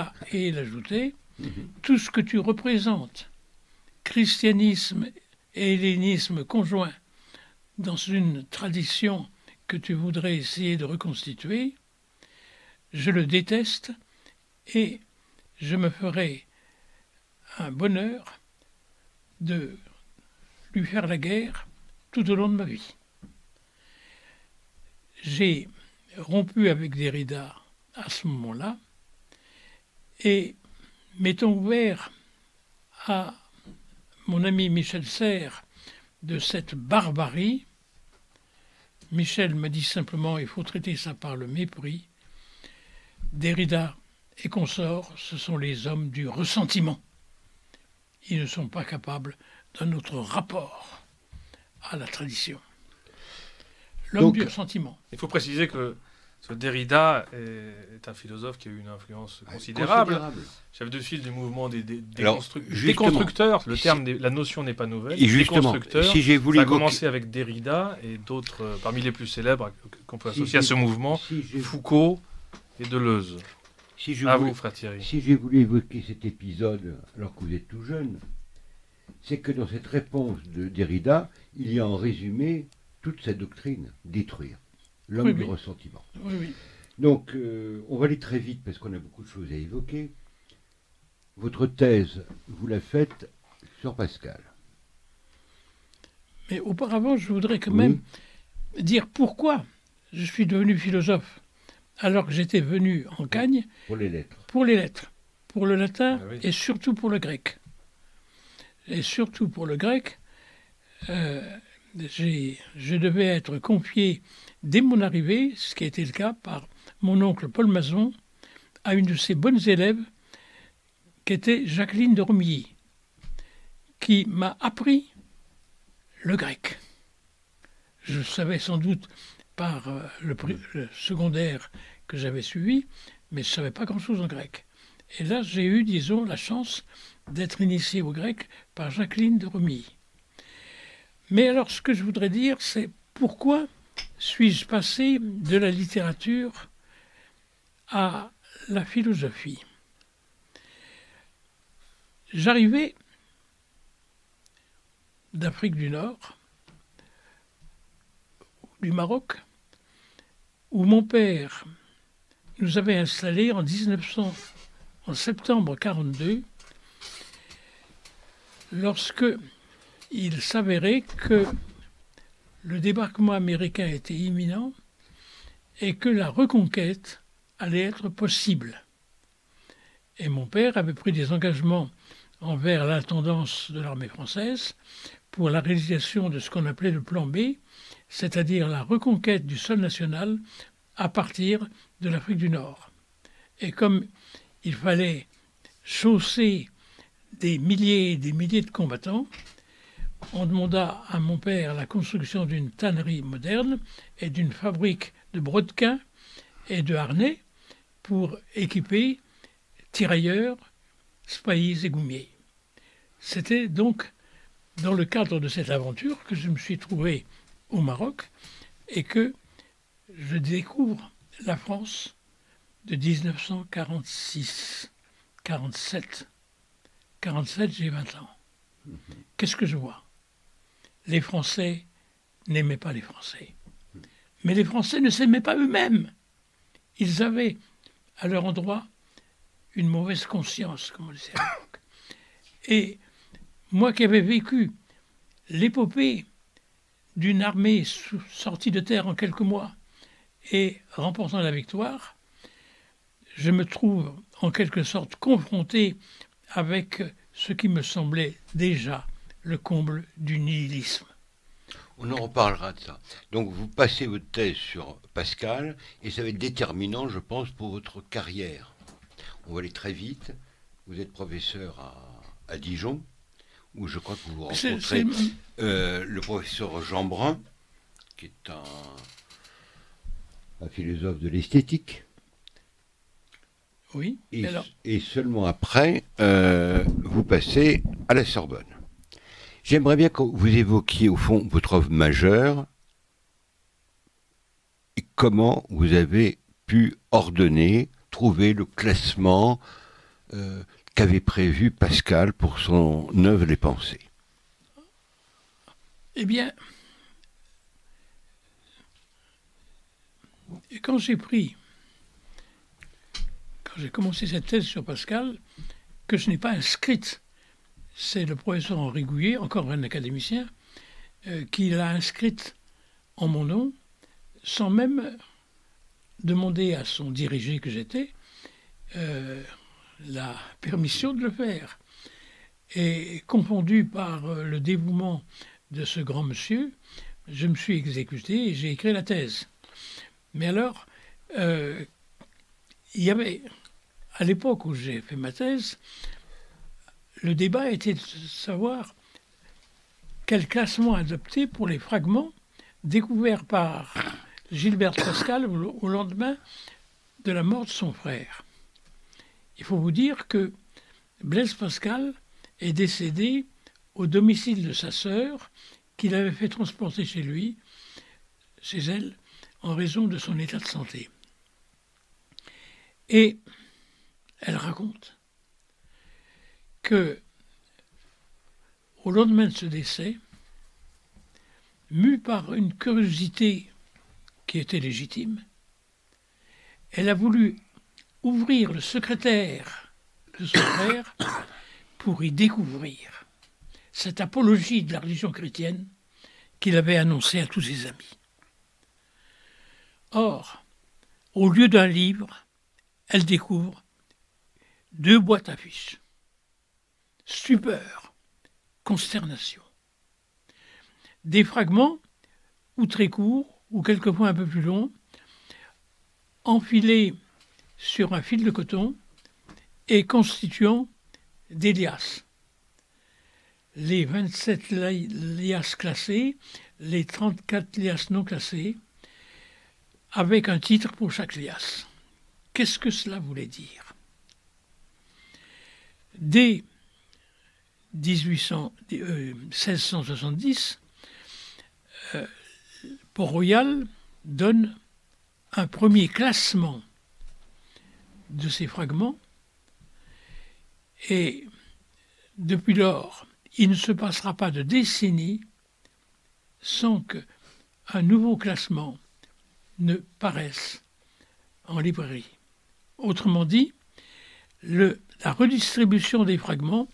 Speaker 3: ajoutait, tout ce que tu représentes, christianisme et hellénisme conjoints, dans une tradition que tu voudrais essayer de reconstituer, je le déteste et je me ferai un bonheur de lui faire la guerre tout au long de ma vie. J'ai rompu avec Derrida à ce moment-là et m'étant ouvert à mon ami Michel Serres de cette barbarie, Michel me dit simplement il faut traiter ça par le mépris. Derrida et consorts, ce sont les hommes du ressentiment. Ils ne sont pas capables d'un autre rapport à la tradition. L'homme du ressentiment.
Speaker 1: Il faut préciser que ce Derrida est un philosophe qui a eu une influence considérable. Chef de file du mouvement des déconstructeurs. La notion n'est pas nouvelle.
Speaker 2: Et justement,
Speaker 1: déconstructeurs,
Speaker 2: si j'ai voulu
Speaker 1: ça a commencé avec Derrida et d'autres, parmi les plus célèbres qu'on peut associer à ce mouvement, Foucault et Deleuze. Vous, frère Thierry.
Speaker 2: Si j'ai voulu évoquer cet épisode alors que vous êtes tout jeune, c'est que dans cette réponse de Derrida, il y a en résumé toute sa doctrine, détruire. L'homme du ressentiment.
Speaker 3: Oui.
Speaker 2: Donc, on va aller très vite parce qu'on a beaucoup de choses à évoquer. Votre thèse, vous la faites sur Pascal.
Speaker 3: Mais auparavant, je voudrais quand même dire pourquoi je suis devenu philosophe alors que j'étais venu en Cagne.
Speaker 2: Pour les lettres.
Speaker 3: Pour les lettres. Pour le latin et surtout pour le grec. Et surtout pour le grec, je devais être confié dès mon arrivée, ce qui a été le cas par mon oncle Paul Mazon, à une de ses bonnes élèves qui était Jacqueline de Romilly, qui m'a appris le grec. Je savais sans doute par le secondaire que j'avais suivi, mais je ne savais pas grand-chose en grec. Et là, j'ai eu, disons, la chance d'être initié au grec par Jacqueline de Romilly. Mais alors, ce que je voudrais dire, c'est pourquoi suis-je passé de la littérature à la philosophie? J'arrivais d'Afrique du Nord, du Maroc, où mon père nous avait installés en septembre 1942, lorsque il s'avérait que le débarquement américain était imminent et que la reconquête allait être possible. Et mon père avait pris des engagements envers l'intendance de l'armée française pour la réalisation de ce qu'on appelait le plan B, c'est-à-dire la reconquête du sol national à partir de l'Afrique du Nord. Et comme il fallait chausser des milliers et des milliers de combattants, on demanda à mon père la construction d'une tannerie moderne et d'une fabrique de brodequins et de harnais pour équiper tirailleurs, spahis et goumiers. C'était donc dans le cadre de cette aventure que je me suis trouvé au Maroc et que je découvre la France de 1946, 47. 47, j'ai 20 ans. Qu'est-ce que je vois? Les Français n'aimaient pas les Français. Mais les Français ne s'aimaient pas eux-mêmes. Ils avaient à leur endroit une mauvaise conscience, comme on disait à l'époque. Et moi qui avais vécu l'épopée d'une armée sortie de terre en quelques mois et remportant la victoire, je me trouve en quelque sorte confronté avec ce qui me semblait déjà le comble du nihilisme.
Speaker 2: On en reparlera de ça. Donc vous passez votre thèse sur Pascal et ça va être déterminant, je pense, pour votre carrière. On va aller très vite. Vous êtes professeur à Dijon, où je crois que vous rencontrez le professeur Jean Brun, qui est un philosophe de l'esthétique.
Speaker 3: Oui.
Speaker 2: Et seulement après, vous passez à la Sorbonne. J'aimerais bien que vous évoquiez au fond votre œuvre majeure et comment vous avez pu ordonner, trouver le classement qu'avait prévu Pascal pour son œuvre Les Pensées.
Speaker 3: Eh bien, quand j'ai commencé cette thèse sur Pascal, que je n'ai pas inscrite, c'est le professeur Henri Gouillet, encore un académicien, qui l'a inscrite en mon nom, sans même demander à son dirigé que j'étais la permission de le faire. Et confondu par le dévouement de ce grand monsieur, je me suis exécuté et j'ai écrit la thèse. Mais alors, il y avait, à l'époque où j'ai fait ma thèse, le débat était de savoir quel classement adopter pour les fragments découverts par Gilberte Pascal au lendemain de la mort de son frère. Il faut vous dire que Blaise Pascal est décédé au domicile de sa sœur, qu'il avait fait transporter chez elle, en raison de son état de santé. Et elle raconte que, au lendemain de ce décès, mue par une curiosité qui était légitime, elle a voulu ouvrir le secrétaire de son frère pour y découvrir cette apologie de la religion chrétienne qu'il avait annoncée à tous ses amis. Or, au lieu d'un livre, elle découvre 2 boîtes à fiches. Stupeur, consternation. Des fragments, ou très courts, ou quelquefois un peu plus longs, enfilés sur un fil de coton et constituant des liasses. Les 27 liasses classées, les 34 liasses non classées, avec un titre pour chaque liasse. Qu'est-ce que cela voulait dire? Dès 1670, Port-Royal donne un premier classement de ces fragments et depuis lors, il ne se passera pas de décennie sans qu'un nouveau classement ne paraisse en librairie. Autrement dit, la redistribution des fragments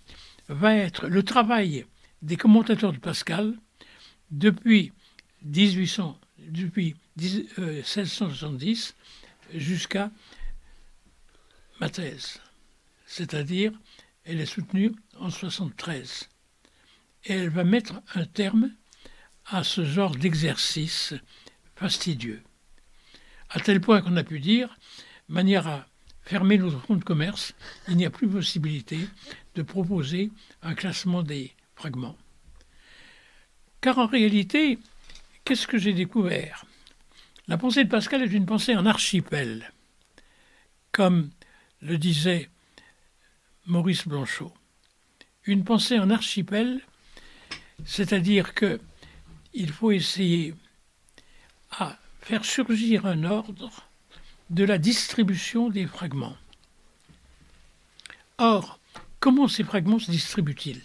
Speaker 3: va être le travail des commentateurs de Pascal depuis 1670 jusqu'à ma thèse. C'est-à-dire, elle est soutenue en 1973. Et elle va mettre un terme à ce genre d'exercice fastidieux. À tel point qu'on a pu dire, manière à fermer notre fonds de commerce, il n'y a plus possibilité de proposer un classement des fragments. Car en réalité, qu'est-ce que j'ai découvert? La pensée de Pascal est une pensée en archipel, comme le disait Maurice Blanchot. Une pensée en archipel, c'est-à-dire qu'il faut essayer à faire surgir un ordre de la distribution des fragments. Or, comment ces fragments se distribuent-ils?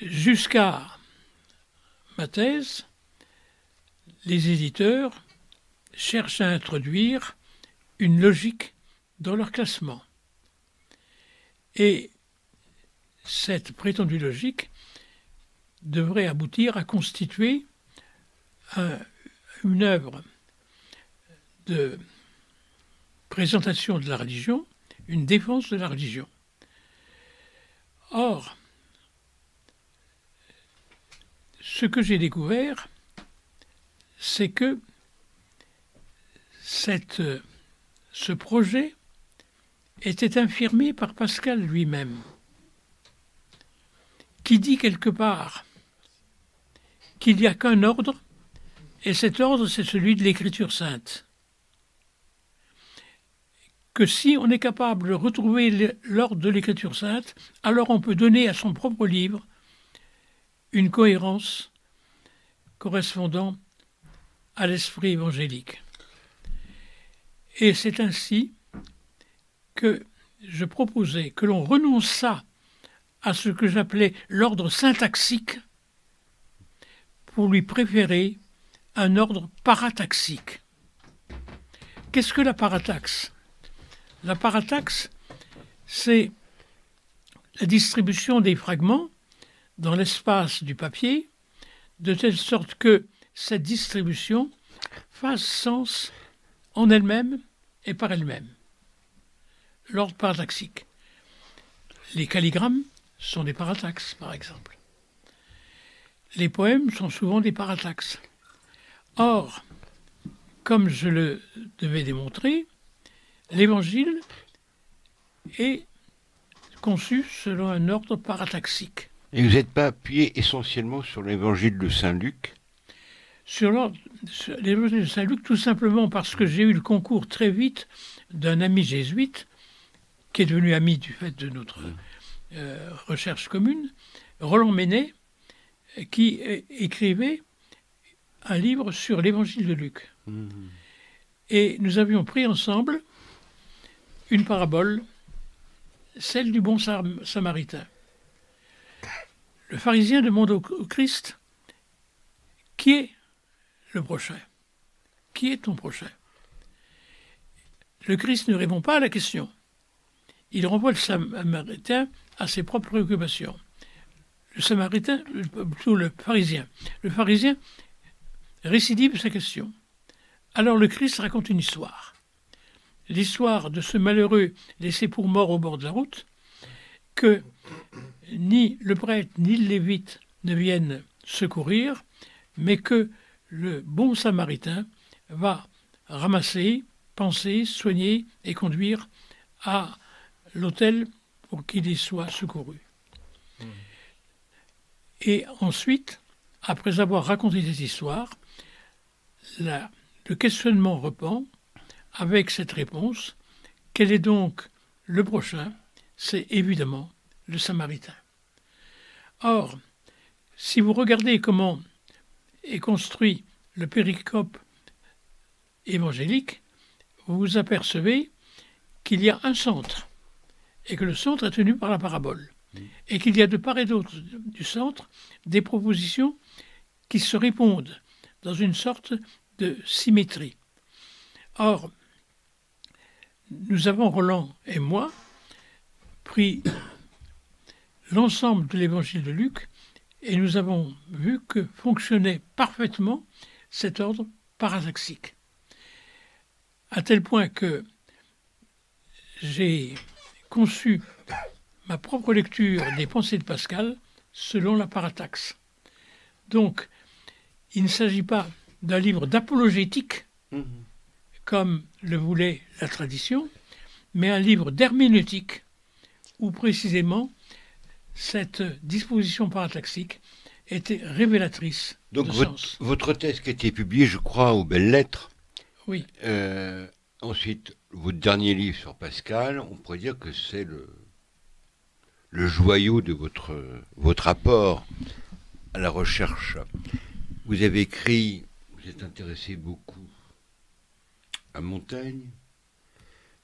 Speaker 3: Jusqu'à ma thèse, les éditeurs cherchent à introduire une logique dans leur classement. Et cette prétendue logique devrait aboutir à constituer une œuvre de présentation de la religion, une défense de la religion. Or, ce que j'ai découvert, c'est que ce projet était infirmé par Pascal lui-même, qui dit quelque part qu'il n'y a qu'un ordre, et cet ordre, c'est celui de l'Écriture sainte. que si on est capable de retrouver l'ordre de l'Écriture sainte, alors on peut donner à son propre livre une cohérence correspondant à l'esprit évangélique. Et c'est ainsi que je proposais que l'on renonçât à ce que j'appelais l'ordre syntaxique pour lui préférer un ordre parataxique. Qu'est-ce que la parataxe ? La parataxe, c'est la distribution des fragments dans l'espace du papier, de telle sorte que cette distribution fasse sens en elle-même et par elle-même. L'ordre parataxique. Les calligrammes sont des parataxes, par exemple. Les poèmes sont souvent des parataxes. Or, comme je le devais démontrer, l'Évangile est conçu selon un ordre parataxique.
Speaker 2: Et vous n'êtes pas appuyé essentiellement sur l'Évangile de Saint-Luc ?
Speaker 3: Sur l'Évangile de Saint-Luc, tout simplement parce que j'ai eu le concours très vite d'un ami jésuite, qui est devenu ami du fait de notre recherche commune, Roland Ménet, qui écrivait un livre sur l'Évangile de Luc. Et nous avions pris ensemble une parabole, celle du bon samaritain. Le pharisien demande au Christ, qui est le prochain ? Qui est ton prochain ? Le Christ ne répond pas à la question. Il renvoie le samaritain à ses propres préoccupations. Le samaritain, plutôt le pharisien. Le pharisien récidive sa question. Alors le Christ raconte une histoire. L'histoire de ce malheureux laissé pour mort au bord de la route, que ni le prêtre ni le lévite ne viennent secourir, mais que le bon samaritain va ramasser, penser, soigner et conduire à l'autel pour qu'il y soit secouru. Et ensuite, après avoir raconté cette histoire, le questionnement reprend avec cette réponse. Quel est donc le prochain ? C'est évidemment le Samaritain. Or, si vous regardez comment est construit le péricope évangélique, vous vous apercevez qu'il y a un centre, et que le centre est tenu par la parabole, et qu'il y a de part et d'autre du centre des propositions qui se répondent dans une sorte de symétrie. Or, nous avons, Roland et moi, pris l'ensemble de l'évangile de Luc et nous avons vu que fonctionnait parfaitement cet ordre parataxique. À tel point que j'ai conçu ma propre lecture des pensées de Pascal selon la parataxe. Donc, il ne s'agit pas d'un livre d'apologétique, comme le voulait la tradition, mais un livre d'herméneutique, où précisément cette disposition parataxique était révélatrice
Speaker 2: donc
Speaker 3: de sens.
Speaker 2: Votre thèse qui a été publiée, je crois, aux Belles Lettres.
Speaker 3: Oui.
Speaker 2: Ensuite, votre dernier livre sur Pascal, on pourrait dire que c'est le joyau de votre apport à la recherche. Vous avez écrit, vous êtes intéressé beaucoup à Montaigne,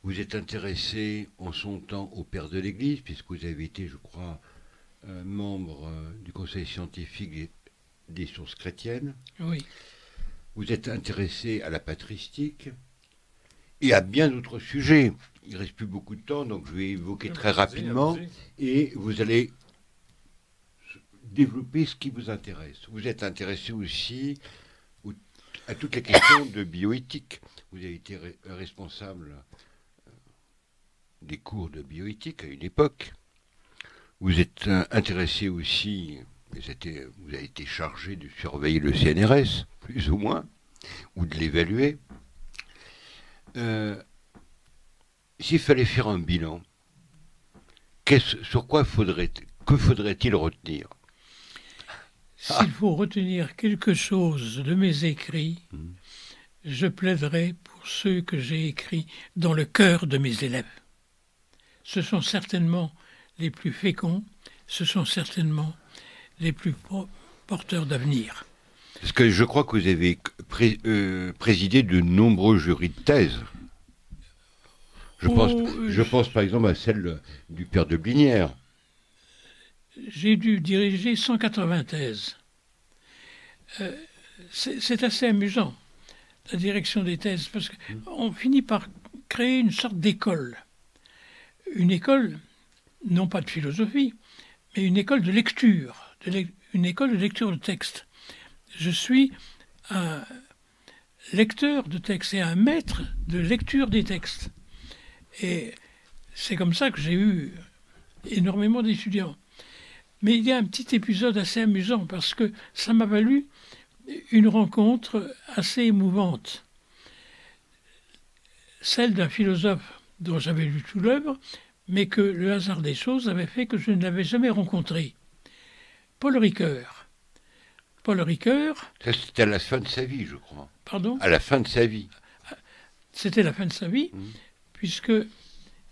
Speaker 2: vous êtes intéressé en son temps au père de l'Église, puisque vous avez été, je crois, membre du conseil scientifique des sources chrétiennes.
Speaker 3: Oui.
Speaker 2: Vous êtes intéressé à la patristique et à bien d'autres sujets. Il ne reste plus beaucoup de temps, donc je vais évoquer très rapidement et vous allez développer ce qui vous intéresse. Vous êtes intéressé aussi à toutes les questions de bioéthique. Vous avez été responsable des cours de bioéthique à une époque. Vous êtes intéressé aussi, vous avez été chargé de surveiller le CNRS, plus ou moins, ou de l'évaluer. S'il fallait faire un bilan, sur quoi que faudrait-il retenir ?
Speaker 3: S'il faut retenir quelque chose de mes écrits, je plaiderai pour ceux que j'ai écrits dans le cœur de mes élèves. Ce sont certainement les plus féconds, ce sont certainement les plus porteurs d'avenir.
Speaker 2: Parce que je crois que vous avez présidé de nombreux jurys de thèse. Je pense par exemple à celle du père de Blinière.
Speaker 3: J'ai dû diriger 180 thèses. C'est assez amusant, la direction des thèses, parce qu'on finit par créer une sorte d'école. Une école, non pas de philosophie, mais une école de lecture, une école de lecture de texte. Je suis un lecteur de textes et un maître de lecture des textes. Et c'est comme ça que j'ai eu énormément d'étudiants. Mais il y a un petit épisode assez amusant parce que ça m'a valu une rencontre assez émouvante. Celle d'un philosophe dont j'avais lu toute l'œuvre, mais que le hasard des choses avait fait que je ne l'avais jamais rencontré. Paul Ricoeur. Paul Ricoeur...
Speaker 2: Ça, c'était à la fin de sa vie, je crois.
Speaker 3: Pardon ?
Speaker 2: À la fin de sa vie.
Speaker 3: C'était la fin de sa vie, puisque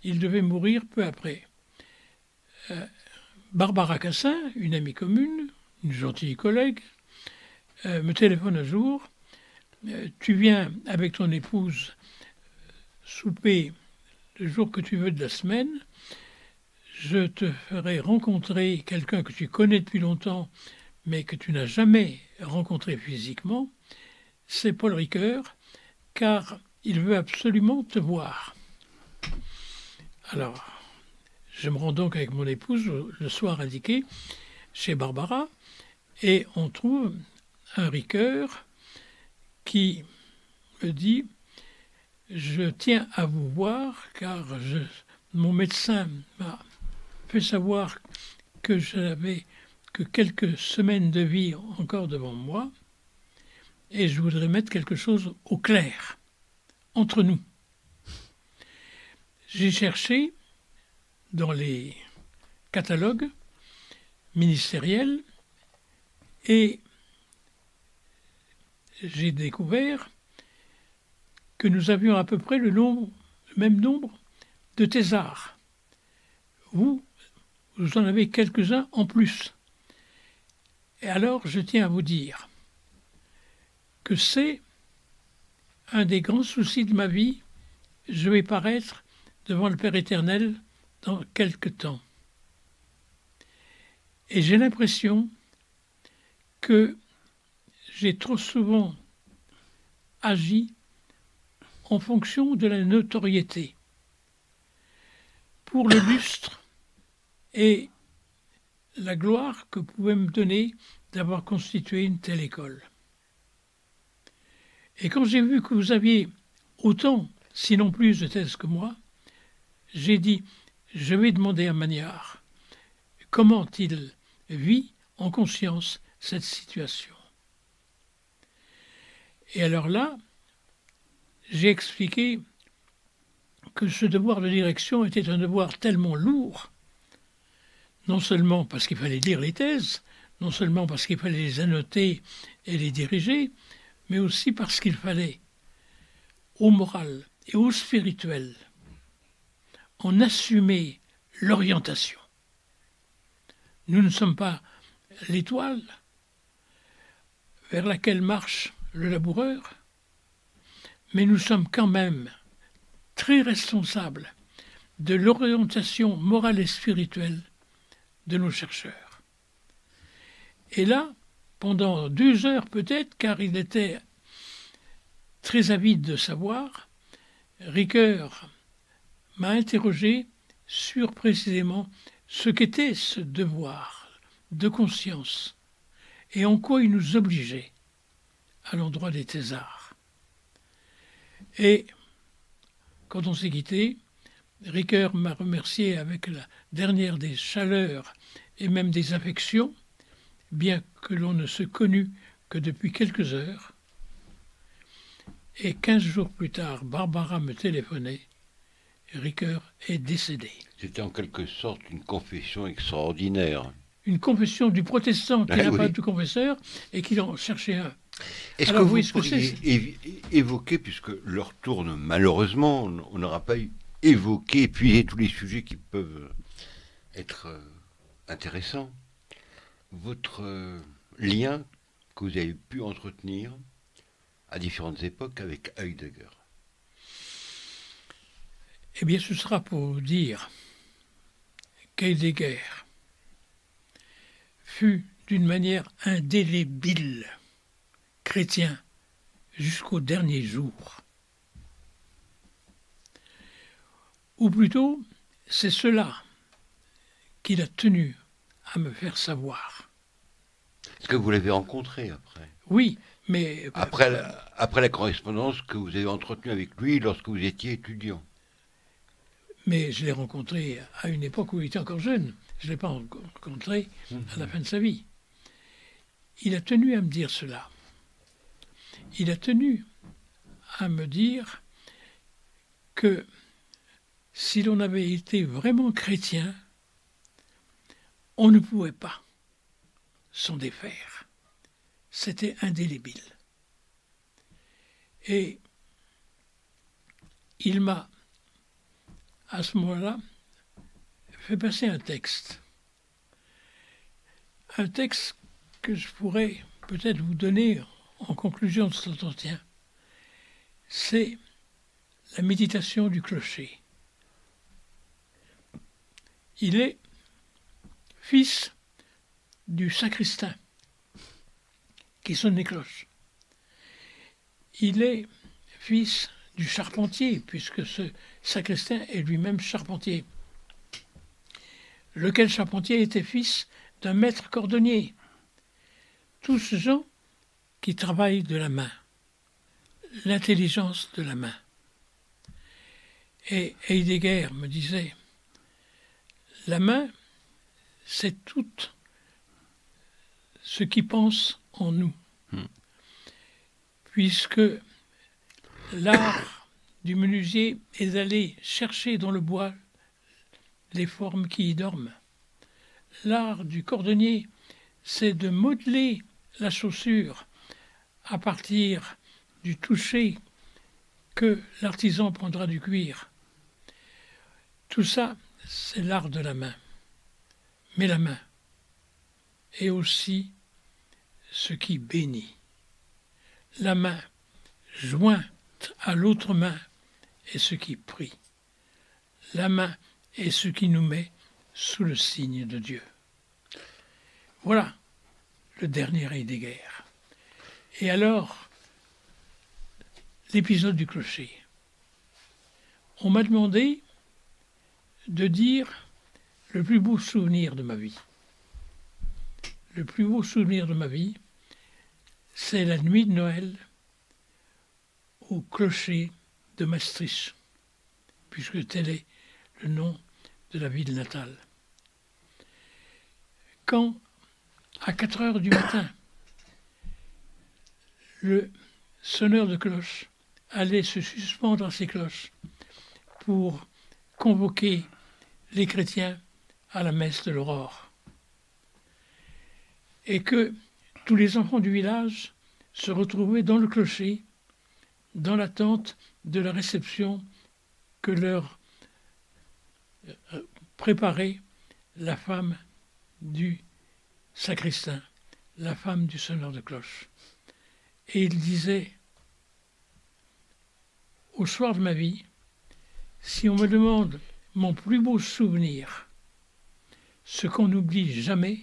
Speaker 3: il devait mourir peu après. Barbara Cassin, une amie commune, une gentille collègue, me téléphone un jour. Tu viens avec ton épouse souper le jour que tu veux de la semaine. Je te ferai rencontrer quelqu'un que tu connais depuis longtemps, mais que tu n'as jamais rencontré physiquement. C'est Paul Ricoeur, car il veut absolument te voir. Alors, je me rends donc avec mon épouse le soir indiqué chez Barbara et on trouve un Ricoeur qui me dit « Je tiens à vous voir car mon médecin m'a fait savoir que je n'avais que quelques semaines de vie encore devant moi et je voudrais mettre quelque chose au clair entre nous. » J'ai cherché dans les catalogues ministériels et j'ai découvert que nous avions à peu près le même nombre de thésards. Vous en avez quelques-uns en plus. Et alors, je tiens à vous dire que c'est un des grands soucis de ma vie. Je vais paraître devant le Père éternel dans quelque temps. Et j'ai l'impression que j'ai trop souvent agi en fonction de la notoriété, pour le lustre et la gloire que pouvait me donner d'avoir constitué une telle école. Et quand j'ai vu que vous aviez autant, sinon plus de thèses que moi, j'ai dit, je vais demander à Magnard comment il vit en conscience cette situation. Et alors là, j'ai expliqué que ce devoir de direction était un devoir tellement lourd, non seulement parce qu'il fallait lire les thèses, non seulement parce qu'il fallait les annoter et les diriger, mais aussi parce qu'il fallait, au moral et au spirituel, en assumer l'orientation. Nous ne sommes pas l'étoile vers laquelle marche le laboureur, mais nous sommes quand même très responsables de l'orientation morale et spirituelle de nos chercheurs. Et là, pendant 2 heures peut-être, car il était très avide de savoir, Ricoeur m'a interrogé sur précisément ce qu'était ce devoir de conscience et en quoi il nous obligeait à l'endroit des thésards. Et quand on s'est quitté, Ricoeur m'a remercié avec la dernière des chaleurs et même des affections, bien que l'on ne se connût que depuis quelques heures. Et 15 jours plus tard, Barbara me téléphonait. Ricoeur est décédé.
Speaker 2: C'était en quelque sorte une confession extraordinaire.
Speaker 3: Une confession du protestant qui n'a
Speaker 2: oui.
Speaker 3: pas de confesseur et qui en cherchait un.
Speaker 2: Est-ce que
Speaker 3: Alors,
Speaker 2: vous
Speaker 3: oui, ce que
Speaker 2: pourriez
Speaker 3: c'est-
Speaker 2: évoquer, puisque l'heure tourne malheureusement, on n'aura pas évoqué, épuisé tous les sujets qui peuvent être intéressants, votre lien que vous avez pu entretenir à différentes époques avec Heidegger.
Speaker 3: Eh bien, ce sera pour dire qu'Heidegger fut d'une manière indélébile chrétien jusqu'au dernier jour. Ou plutôt, c'est cela qu'il a tenu à me faire savoir.
Speaker 2: Est-ce que vous l'avez rencontré après?
Speaker 3: Oui, mais
Speaker 2: Après la correspondance que vous avez entretenue avec lui lorsque vous étiez étudiant.
Speaker 3: je l'ai rencontré à une époque où il était encore jeune. Je ne l'ai pas rencontré à la fin de sa vie. Il a tenu à me dire cela. Il a tenu à me dire que si l'on avait été vraiment chrétien, on ne pouvait pas s'en défaire. C'était indélébile. Et il m'a, à ce moment-là, fait passer un texte. Un texte que je pourrais peut-être vous donner en conclusion de cet entretien. C'est la méditation du clocher. Il est fils du sacristain qui sonne les cloches. Il est fils du charpentier, puisque ce sacristain est lui-même charpentier. Lequel charpentier était fils d'un maître cordonnier. Tous ces gens qui travaillent de la main, l'intelligence de la main. Et Heidegger me disait, la main, c'est tout ce qui pense en nous. Puisque l'art du menuisier est d'aller chercher dans le bois les formes qui y dorment. L'art du cordonnier, c'est de modeler la chaussure à partir du toucher que l'artisan prendra du cuir. Tout ça, c'est l'art de la main. Mais la main est aussi ce qui bénit. La main jointe à l'autre main est ce qui prie. La main est ce qui nous met sous le signe de Dieu. Voilà le dernier Heidegger. Et alors, l'épisode du clocher. On m'a demandé de dire le plus beau souvenir de ma vie. Le plus beau souvenir de ma vie, c'est la nuit de Noël au clocher de Maastricht, puisque tel est le nom de la ville natale. Quand, à 4 heures du matin, le sonneur de cloche allait se suspendre à ses cloches pour convoquer les chrétiens à la messe de l'aurore, et que tous les enfants du village se retrouvaient dans le clocher, dans l'attente de la réception que leur préparait la femme du sacristain, la femme du sonneur de cloche. Et il disait, au soir de ma vie, si on me demande mon plus beau souvenir, ce qu'on n'oublie jamais,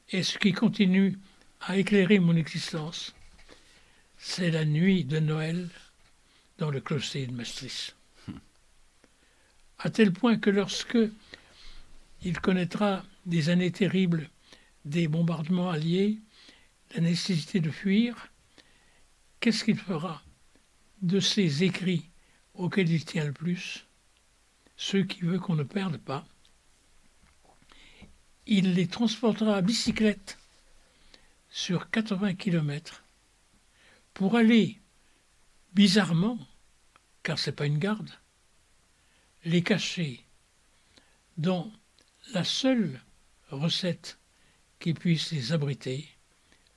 Speaker 3: et ce qui continue à éclairer mon existence, c'est la nuit de Noël dans le clocher de Maastricht. À tel point que lorsque il connaîtra des années terribles, des bombardements alliés, la nécessité de fuir, qu'est-ce qu'il fera de ces écrits auxquels il tient le plus, ceux qu'il veut qu'on ne perde pas? Il les transportera à bicyclette sur 80 kilomètres pour aller, bizarrement, car ce n'est pas une garde, les cacher dans la seule recette qui puisse les abriter,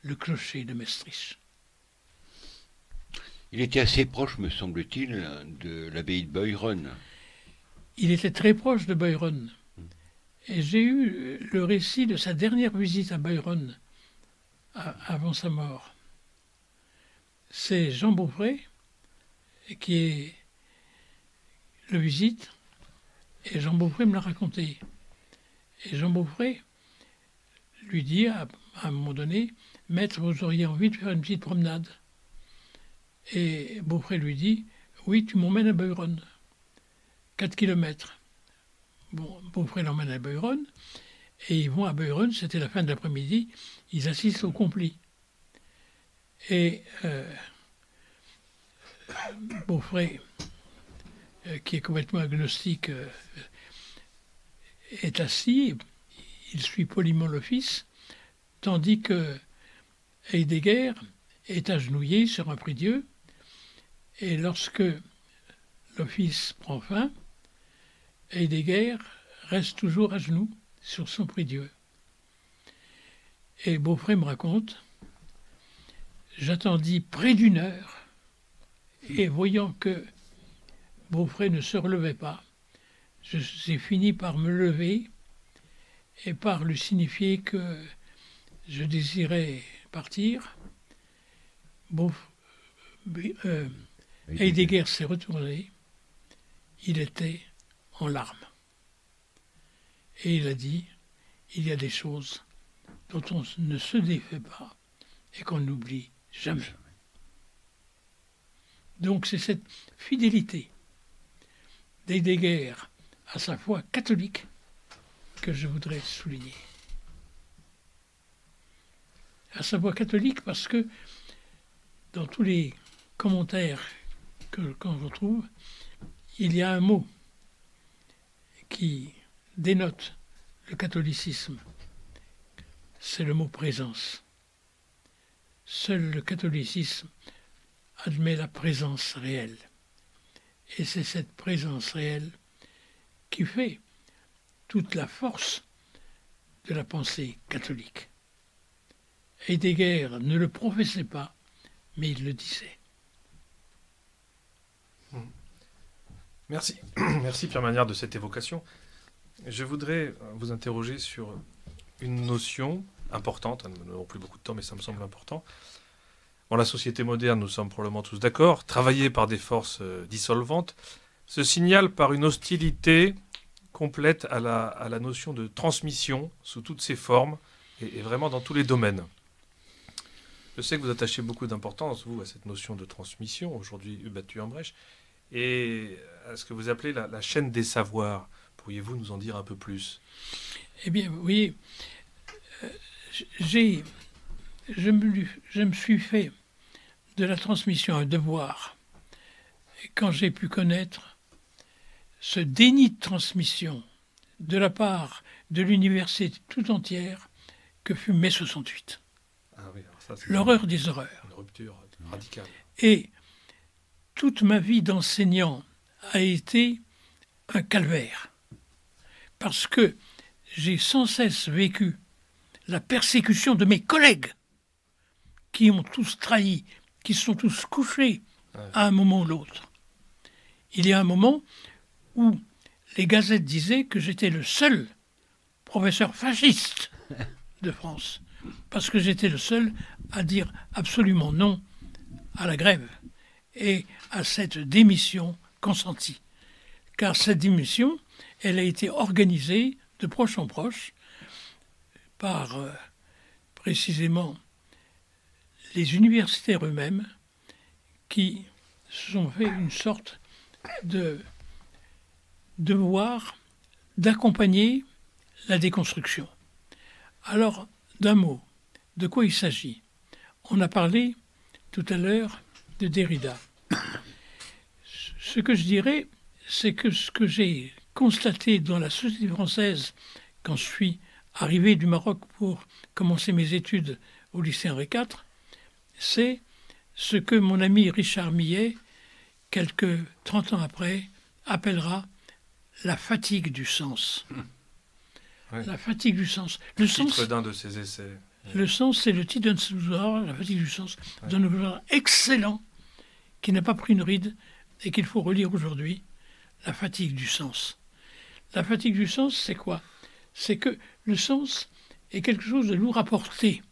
Speaker 3: le clocher de Maestricht.
Speaker 2: Il était assez proche, me semble-t-il, de l'abbaye de Beuron.
Speaker 3: Il était très proche de Beuron. Et j'ai eu le récit de sa dernière visite à Beuron avant sa mort. C'est Jean Beaufray qui le visite, et Jean Beaufray me l'a raconté. Et Jean Beaufray lui dit à un moment donné, « Maître, vous auriez envie de faire une petite promenade ?» Et Beaufray lui dit, « Oui, tu m'emmènes à Beuron, 4 kilomètres. » Bon, Beaufray l'emmène à Beuron, et ils vont à Beuron, c'était la fin de l'après-midi, ils assistent au complit. Et Beaufray, qui est complètement agnostique, est assis, il suit poliment l'office, tandis que Heidegger est agenouillé sur un prie-dieu, et lorsque l'office prend fin, Heidegger reste toujours à genoux sur son prie-dieu. Et Beaufray me raconte, j'attendis près d'1 heure, et voyant que Beaufray ne se relevait pas, j'ai fini par me lever et par lui signifier que je désirais partir. Heidegger s'est retourné, il était en larmes. Et il a dit, il y a des choses dont on ne se défait pas et qu'on n'oublie jamais. Donc c'est cette fidélité d'Heidegger à sa foi catholique que je voudrais souligner. À sa foi catholique parce que dans tous les commentaires qu'on retrouve, il y a un mot qui dénote le catholicisme, c'est le mot présence. Seul le catholicisme admet la présence réelle. Et c'est cette présence réelle qui fait toute la force de la pensée catholique. Heidegger ne le professait pas, mais il le disait.
Speaker 1: Merci. Merci Pierre Magnard de cette évocation. Je voudrais vous interroger sur une notion importante, nous n'avons plus beaucoup de temps mais ça me semble important. Dans la société moderne, nous sommes probablement tous d'accord, travaillée par des forces dissolvantes se signale par une hostilité complète à la notion de transmission sous toutes ses formes et vraiment dans tous les domaines. Je sais que vous attachez beaucoup d'importance, vous, à cette notion de transmission, aujourd'hui battue en brèche, et à ce que vous appelez la chaîne des savoirs. Pourriez-vous nous en dire un peu plus ?
Speaker 3: Eh bien, vous voyez, je me suis fait de la transmission un devoir. Et quand j'ai pu connaître ce déni de transmission de la part de l'université tout entière que fut mai 68.
Speaker 1: Ah oui, alors ça, c'est
Speaker 3: l'horreur des horreurs.
Speaker 1: Une rupture radicale.
Speaker 3: Et toute ma vie d'enseignant a été un calvaire. Parce que j'ai sans cesse vécu la persécution de mes collègues qui ont tous trahi, qui sont tous couchés à un moment ou l'autre. Il y a un moment où les gazettes disaient que j'étais le seul professeur fasciste de France, parce que j'étais le seul à dire absolument non à la grève et à cette démission consentie. Car cette démission, elle a été organisée de proche en proche par précisément les universitaires eux-mêmes qui se sont fait une sorte de devoir d'accompagner la déconstruction. Alors, d'un mot, de quoi il s'agit ? On a parlé tout à l'heure de Derrida. Ce que je dirais, c'est que ce que j'ai constaté dans la société française quand je suis arrivé du Maroc pour commencer mes études au lycée Henri IV, c'est ce que mon ami Richard Millet, quelques 30 ans après, appellera la fatigue du sens.
Speaker 1: Ouais.
Speaker 3: La fatigue du sens. Le
Speaker 1: Titre
Speaker 3: sens,
Speaker 1: d'un de ses essais.
Speaker 3: Le sens, c'est le titre d'un ouvrage, La fatigue du sens, d'un ouvrage excellent qui n'a pas pris une ride et qu'il faut relire aujourd'hui. La fatigue du sens. La fatigue du sens, c'est quoi? C'est que le sens est quelque chose de lourd à porter.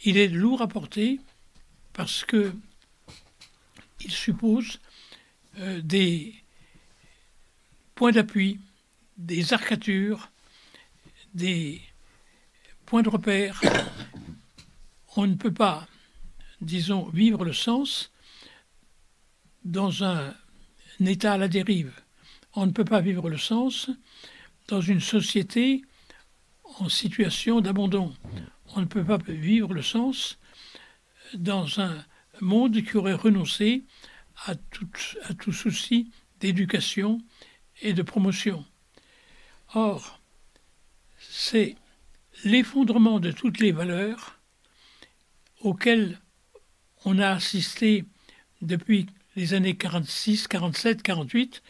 Speaker 3: Il est lourd à porter parce que il suppose des points d'appui, des arcatures, des points de repère. On ne peut pas, disons, vivre le sens dans un état à la dérive. On ne peut pas vivre le sens dans une société en situation d'abandon. On ne peut pas vivre le sens dans un monde qui aurait renoncé à tout souci d'éducation et de promotion. Or, c'est l'effondrement de toutes les valeurs auxquelles on a assisté depuis les années 46, 47, 48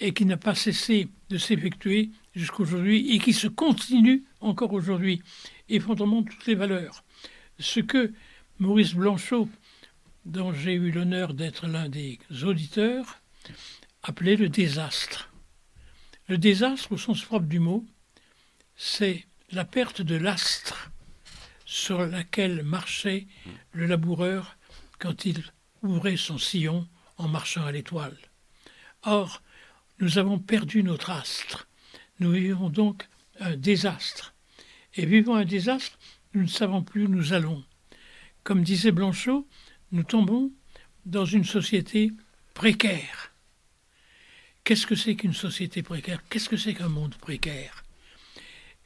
Speaker 3: et qui n'a pas cessé de s'effectuer jusqu'aujourd'hui et qui se continue encore aujourd'hui. Effondrement de toutes les valeurs. Ce que Maurice Blanchot, dont j'ai eu l'honneur d'être l'un des auditeurs, appelait le désastre. Le désastre, au sens propre du mot, c'est la perte de l'astre sur laquelle marchait le laboureur quand il ouvrait son sillon en marchant à l'étoile. Or, nous avons perdu notre astre. Nous vivons donc un désastre. Et vivant un désastre, nous ne savons plus où nous allons. Comme disait Blanchot, nous tombons dans une société précaire. Qu'est-ce que c'est qu'une société précaire? Qu'est-ce que c'est qu'un monde précaire?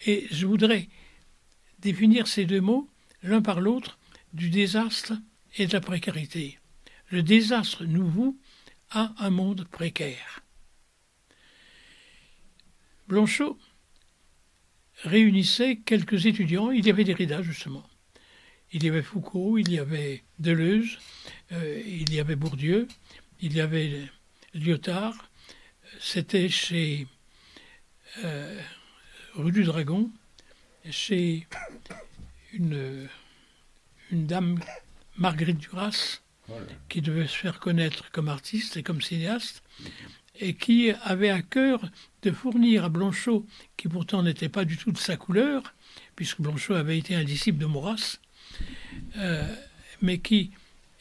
Speaker 3: Et je voudrais définir ces deux mots, l'un par l'autre, du désastre et de la précarité. Le désastre nous voue à un monde précaire. Blanchot réunissait quelques étudiants. Il y avait Derrida, justement. Il y avait Foucault, il y avait Deleuze, il y avait Bourdieu, il y avait Lyotard. C'était chez rue du Dragon, chez une dame, Marguerite Duras, qui devait se faire connaître comme artiste et comme cinéaste, et qui avait à cœur de fournir à Blanchot, qui pourtant n'était pas du tout de sa couleur, puisque Blanchot avait été un disciple de Maurras, mais qui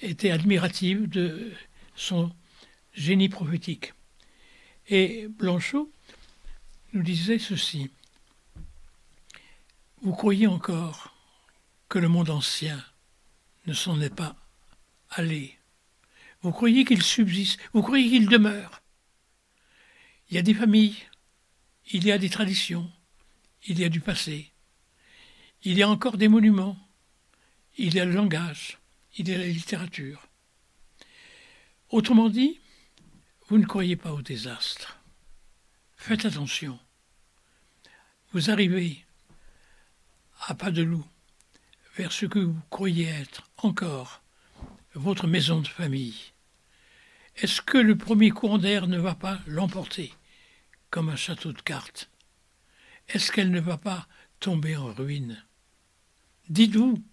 Speaker 3: était admirative de son génie prophétique. Et Blanchot nous disait ceci: vous croyez encore que le monde ancien ne s'en est pas allé? Vous croyez qu'il subsiste? Vous croyez qu'il demeure? Il y a des familles, il y a des traditions, il y a du passé, il y a encore des monuments, il y a le langage, il y a la littérature. Autrement dit, vous ne croyez pas au désastre. Faites attention. Vous arrivez à pas de loup vers ce que vous croyez être encore votre maison de famille. Est-ce que le premier courant d'air ne va pas l'emporter comme un château de cartes? Est-ce qu'elle ne va pas tomber en ruine? Dites-vous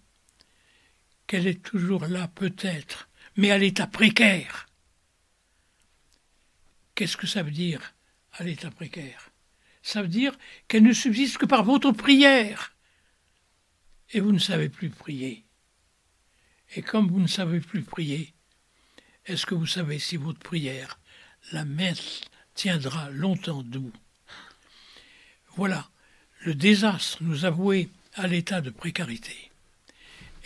Speaker 3: qu'elle est toujours là peut-être, mais à l'état précaire. Qu'est-ce que ça veut dire, à l'état précaire? Ça veut dire qu'elle ne subsiste que par votre prière. Et vous ne savez plus prier. Et comme vous ne savez plus prier, est-ce que vous savez si votre prière, la messe, tiendra longtemps debout? Voilà, le désastre nous avouait à l'état de précarité.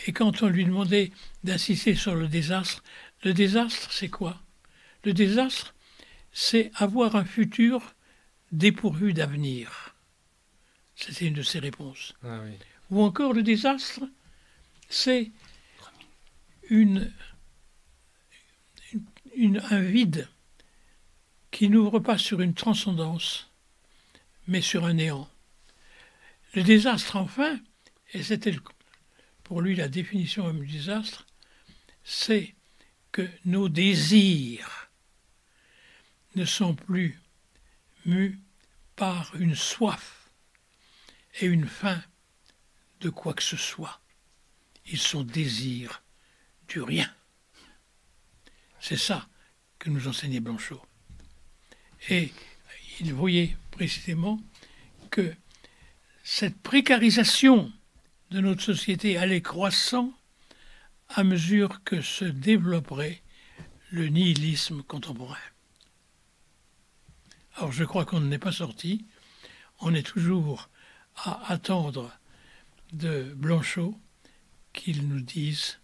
Speaker 3: Et quand on lui demandait d'insister sur le désastre, c'est quoi? Le désastre, c'est avoir un futur dépourvu d'avenir. C'était une de ses réponses.
Speaker 1: Ah oui.
Speaker 3: Ou encore le désastre, c'est un vide qui n'ouvre pas sur une transcendance, mais sur un néant. Le désastre, enfin, et c'était pour lui la définition même du désastre, c'est que nos désirs ne sont plus mus par une soif et une faim de quoi que ce soit. Ils sont désir du rien. C'est ça que nous enseignait Blanchot. Et il voyait précisément que cette précarisation de notre société allait croissant à mesure que se développerait le nihilisme contemporain. Alors je crois qu'on n'en est pas sorti. On est toujours à attendre de Blanchot qu'il nous dise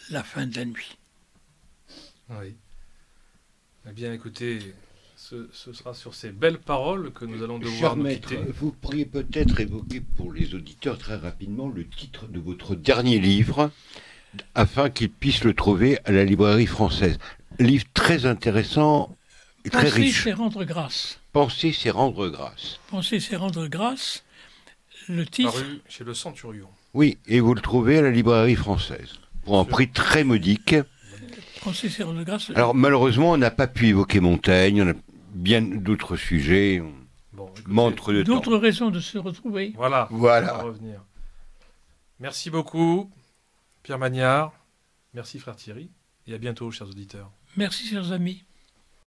Speaker 3: la fin de la nuit.
Speaker 1: Oui. Eh bien, écoutez, ce sera sur ces belles paroles que nous allons devoir
Speaker 2: Cher
Speaker 1: nous
Speaker 2: maître,
Speaker 1: quitter.
Speaker 2: vous pourriez peut-être évoquer pour les auditeurs très rapidement le titre de votre dernier livre, afin qu'ils puissent le trouver à la librairie française. Livre très intéressant et très
Speaker 3: Penser,
Speaker 2: riche.
Speaker 3: c'est rendre grâce.
Speaker 2: Penser, c'est rendre grâce.
Speaker 3: Penser, c'est rendre grâce. Le titre,
Speaker 1: Paru chez le Centurion.
Speaker 2: Oui, et vous le trouvez à la librairie française, pour un prix très modique.
Speaker 3: penser, c'est rendre grâce.
Speaker 2: Alors malheureusement, on n'a pas pu évoquer Montaigne, on a bien d'autres sujets,
Speaker 1: Bon, écoutez,
Speaker 2: montre de temps.
Speaker 3: D'autres raisons de se retrouver.
Speaker 1: Voilà.
Speaker 2: Voilà.
Speaker 1: On va revenir. Merci beaucoup, Pierre Magnard. Merci, frère Thierry. Et à bientôt, chers auditeurs.
Speaker 3: Merci, chers amis.